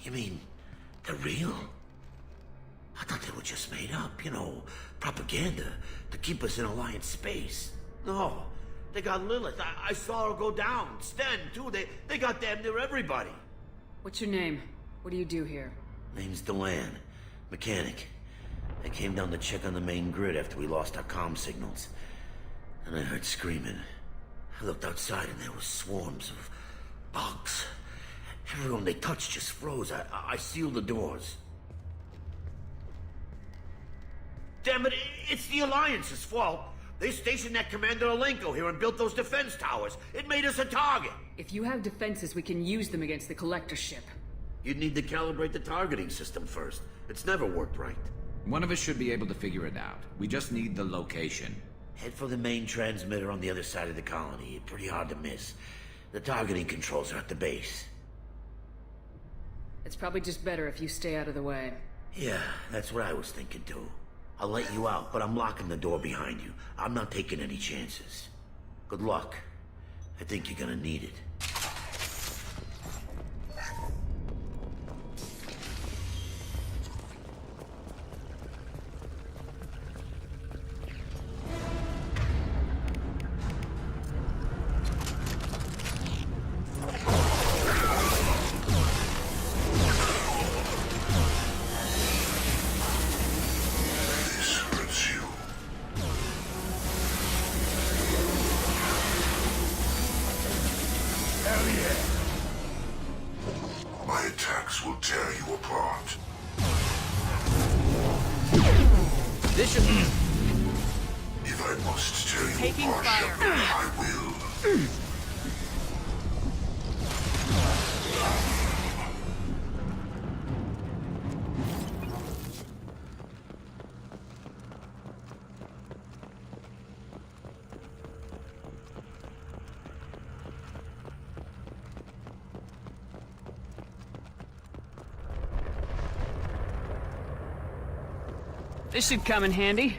You mean, they're real? I thought they were just made up, you know, propaganda to keep us in Alliance space. No, they got Lilith. I saw her go down. Sten, too. They got damn near everybody. What's your name? What do you do here? Name's Delan. Mechanic. I came down to check on the main grid after we lost our comm signals. And I heard screaming. I looked outside and there were swarms of bugs. Everyone they touched just froze. I sealed the doors. Damn it, it's the Alliance's fault. They stationed that Commander Alenko here and built those defense towers. It made us a target. If you have defenses, we can use them against the collector ship. You'd need to calibrate the targeting system first. It's never worked right. One of us should be able to figure it out. We just need the location. Head for the main transmitter on the other side of the colony. Pretty hard to miss. The targeting controls are at the base. It's probably just better if you stay out of the way. Yeah, that's what I was thinking too. I'll let you out, but I'm locking the door behind you. I'm not taking any chances. Good luck. I think you're gonna need it. If I must tear you apart, Shepard, I will. This should come in handy.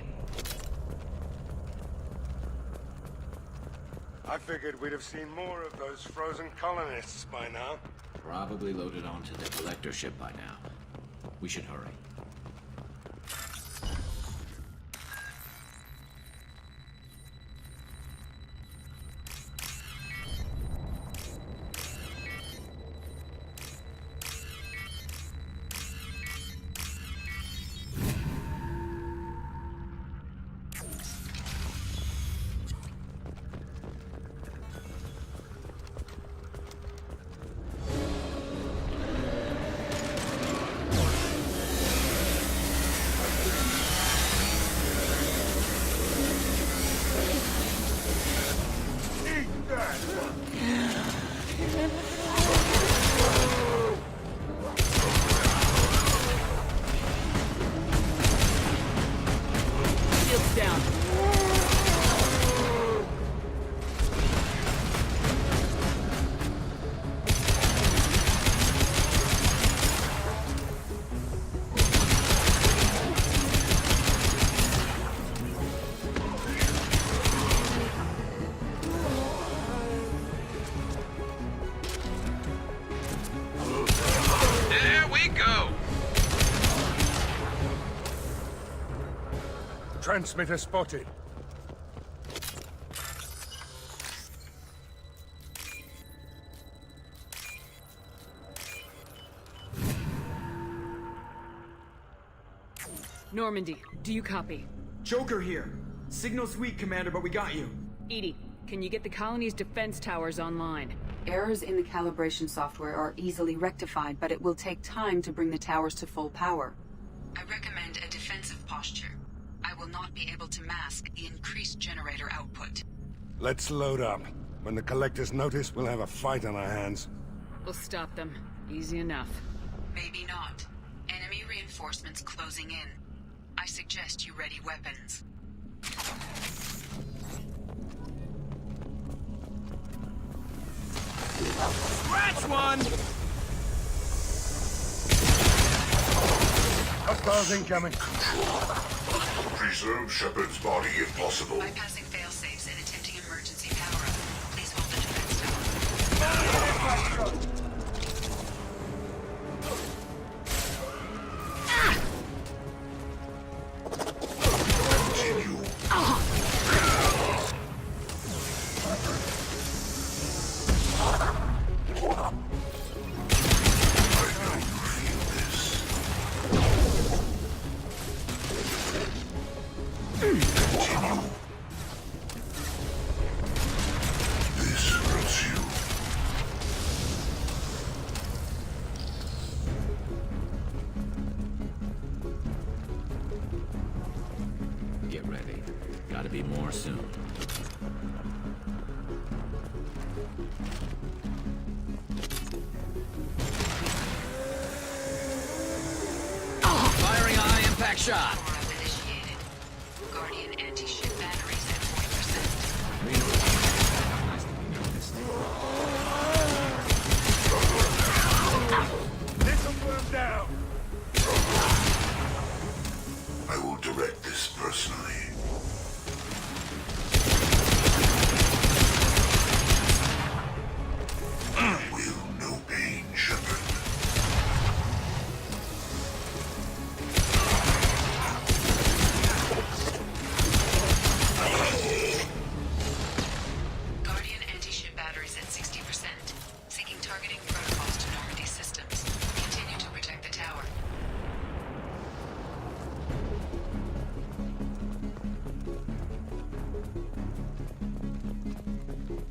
I figured we'd have seen more of those frozen colonists by now. Probably loaded onto the collector ship by now. We should hurry. Transmitter spotted. Normandy, do you copy? Joker here. Signal's weak, Commander, but we got you. Edie, can you get the colony's defense towers online? Errors in the calibration software are easily rectified, but it will take time to bring the towers to full power. I recommend a defensive posture. I will not be able to mask the increased generator output. Let's load up. When the collectors notice, we'll have a fight on our hands. We'll stop them. Easy enough. Maybe not. Enemy reinforcements closing in. I suggest you ready weapons. Scratch one! Hostiles incoming. Preserve Shepard's body if possible. Bypassing failsafes and attempting emergency power-up. Please hold the defense tower. Continue. Get ready. Gotta be more soon. Firing a high-impact shot. Initiated. Guardian anti-ship batteries at 40%. This'll burn down. I will direct this personally. Will no pain, Shepard. Guardian anti-ship batteries at 60%. Seeking targeting protocols to Normandy systems. Continue to protect the tower.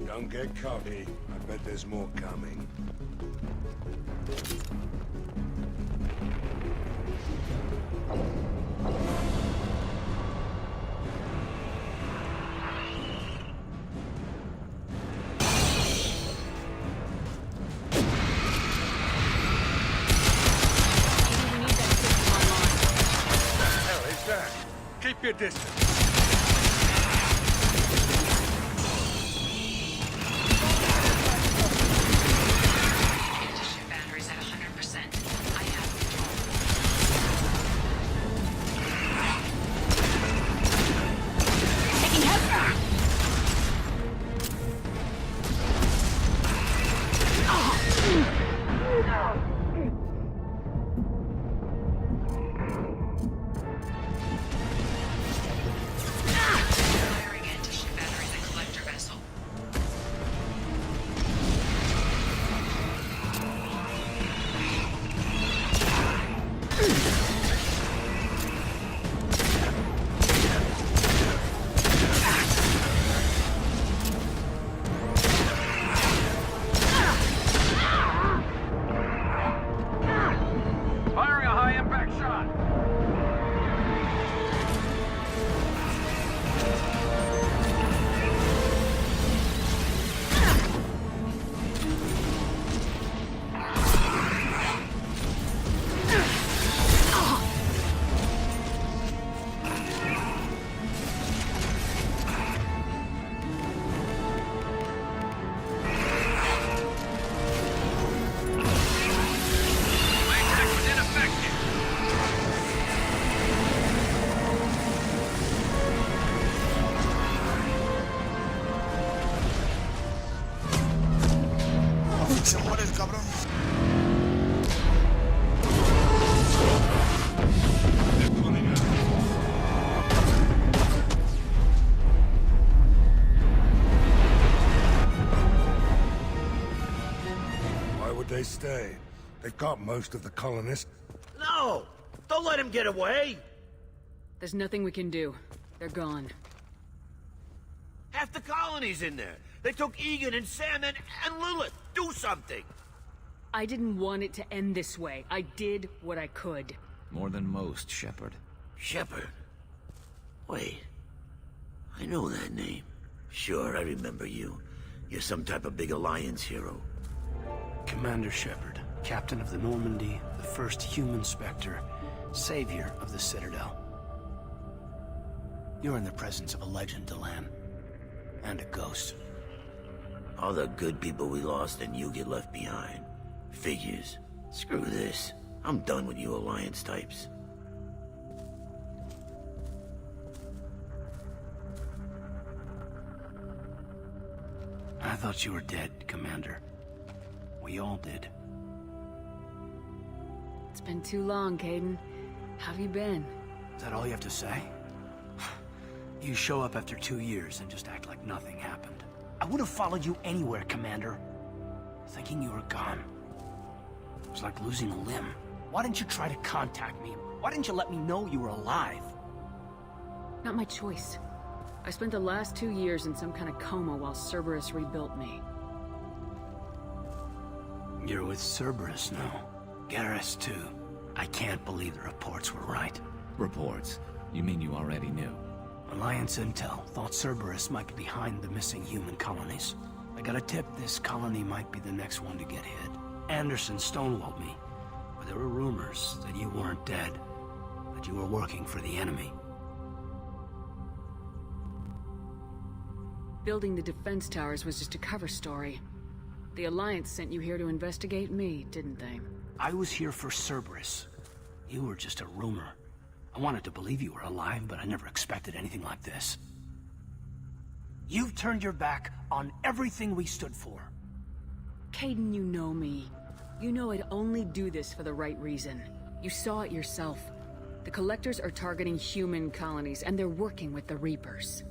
Don't get cocky. I bet there's more coming. your distance. Ship batteries at 100%. I have control. Taking headfire. Firing into ship batteries and collector vessel. Firing a high-impact shot. Latex was ineffective. Se muere el cabrón. Why would they stay? They've got most of the colonists. No! Don't let him get away! There's nothing we can do. They're gone. Half the colony's in there. They took Egan and Sam and Lilith. Do something! I didn't want it to end this way. I did what I could. More than most, Shepard. Shepard? Wait. I know that name. Sure, I remember you. You're some type of big Alliance hero. Commander Shepard, captain of the Normandy, the first human Spectre, savior of the Citadel. You're in the presence of a legend, Delan. And a ghost. All the good people we lost and you get left behind. Figures. Screw this. I'm done with you Alliance types. I thought you were dead, Commander. We all did. It's been too long, Caden. How have you been? Is that all you have to say? You show up after 2 years and just act like nothing happened. I would have followed you anywhere, Commander. Thinking you were gone. It was like losing a limb. Why didn't you try to contact me? Why didn't you let me know you were alive? Not my choice. I spent the last 2 years in some kind of coma while Cerberus rebuilt me. You're with Cerberus now. Garrus, too. I can't believe the reports were right. Reports? You mean you already knew? Alliance intel thought Cerberus might be behind the missing human colonies. I got a tip this colony might be the next one to get hit. Anderson stonewalled me, but there were rumors that you weren't dead, that you were working for the enemy. Building the defense towers was just a cover story. The Alliance sent you here to investigate me, didn't they? I was here for Cerberus. You were just a rumor. I wanted to believe you were alive, but I never expected anything like this. You've turned your back on everything we stood for. Caden, you know me. You know I'd only do this for the right reason. You saw it yourself. The Collectors are targeting human colonies, and they're working with the Reapers.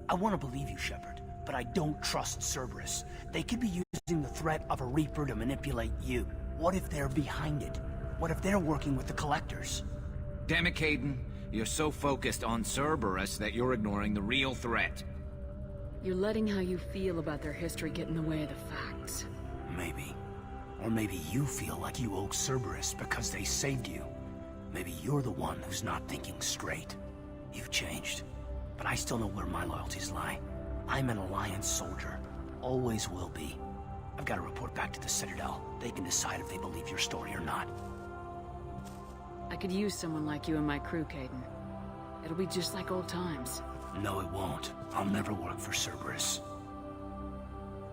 I want to believe you, Shepard, but I don't trust Cerberus. They could be using the threat of a Reaper to manipulate you. What if they're behind it? What if they're working with the Collectors? Damn it, Caden. You're so focused on Cerberus that you're ignoring the real threat. You're letting how you feel about their history get in the way of the facts. Maybe. Or maybe you feel like you owe Cerberus because they saved you. Maybe you're the one who's not thinking straight. You've changed. But I still know where my loyalties lie. I'm an Alliance soldier. Always will be. I've got to report back to the Citadel. They can decide if they believe your story or not. I could use someone like you in my crew, Caden. It'll be just like old times. No, it won't. I'll never work for Cerberus.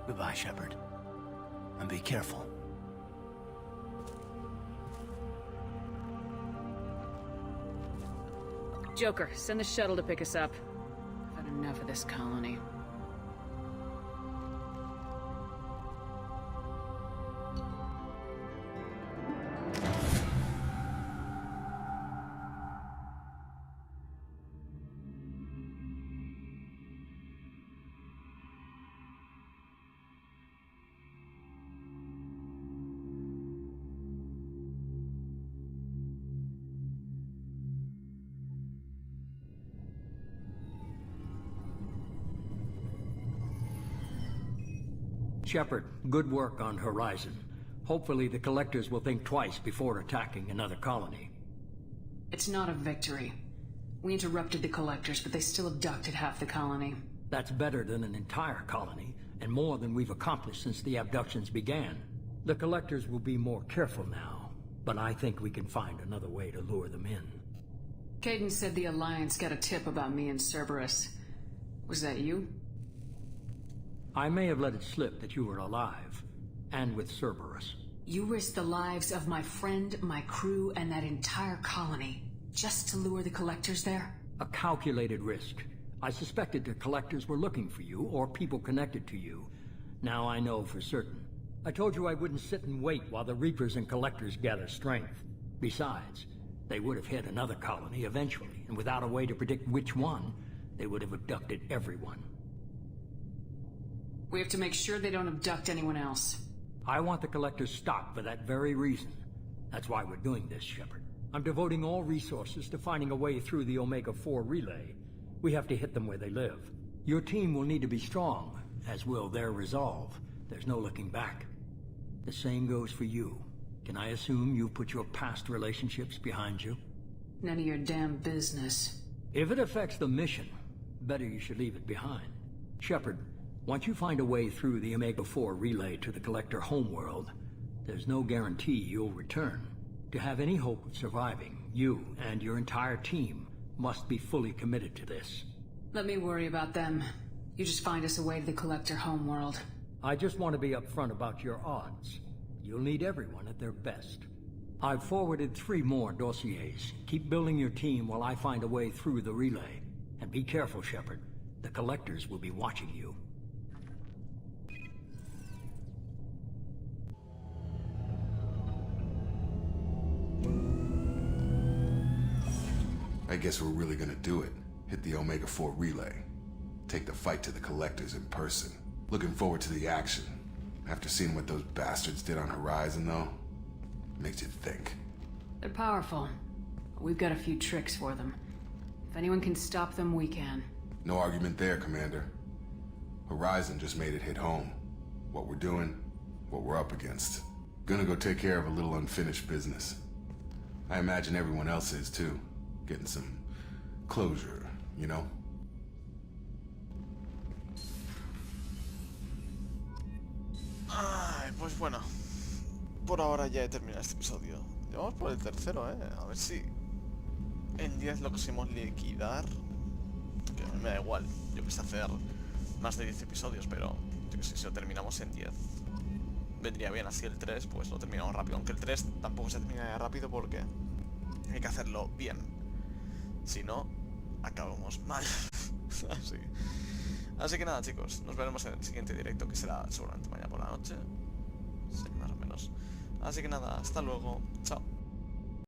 Goodbye, Shepard. And be careful. Joker, send the shuttle to pick us up. I've had enough of this colony. Shepard, good work on Horizon. Hopefully the Collectors will think twice before attacking another colony. It's not a victory. We interrupted the Collectors, but they still abducted half the colony. That's better than an entire colony, and more than we've accomplished since the abductions began. The Collectors will be more careful now, but I think we can find another way to lure them in. Caden said the Alliance got a tip about me and Cerberus. Was that you? I may have let it slip that you were alive, and with Cerberus. You risked the lives of my friend, my crew, and that entire colony, just to lure the Collectors there? A calculated risk. I suspected the Collectors were looking for you, or people connected to you. Now I know for certain. I told you I wouldn't sit and wait while the Reapers and Collectors gather strength. Besides, they would have hit another colony eventually, and without a way to predict which one, they would have abducted everyone. We have to make sure they don't abduct anyone else. I want the Collectors stopped for that very reason. That's why we're doing this, Shepard. I'm devoting all resources to finding a way through the Omega-4 relay. We have to hit them where they live. Your team will need to be strong, as will their resolve. There's no looking back. The same goes for you. Can I assume you've put your past relationships behind you? None of your damn business. If it affects the mission, better you should leave it behind. Shepard, once you find a way through the Omega-4 relay to the Collector homeworld, there's no guarantee you'll return. To have any hope of surviving, you and your entire team must be fully committed to this. Let me worry about them. You just find us a way to the Collector homeworld. I just want to be upfront about your odds. You'll need everyone at their best. I've forwarded 3 more dossiers. Keep building your team while I find a way through the relay. And be careful, Shepard. The Collectors will be watching you. I guess we're really gonna do it. Hit the Omega-4 relay. Take the fight to the Collectors in person. Looking forward to the action. After seeing what those bastards did on Horizon, though, makes you think. They're powerful. We've got a few tricks for them. If anyone can stop them, we can. No argument there, Commander. Horizon just made it hit home. What we're doing, what we're up against. Gonna go take care of a little unfinished business. I imagine everyone else is, too. Getting some closure, you know? Ay, pues bueno. Por ahora ya he terminado este episodio. Vamos por el tercero, A ver si en 10 lo conseguimos liquidar. Que a mí me da igual. Yo quise hacer más de 10 episodios, pero yo que sé, si lo terminamos en 10 vendría bien. Así el 3 pues lo terminamos rápido. Aunque el 3 tampoco se termina rápido porque hay que hacerlo bien. Si no, acabamos mal. Así que nada, chicos, nos veremos en el siguiente directo, que será seguramente mañana por la noche. Sí, más o menos. Así que nada, hasta luego. Chao.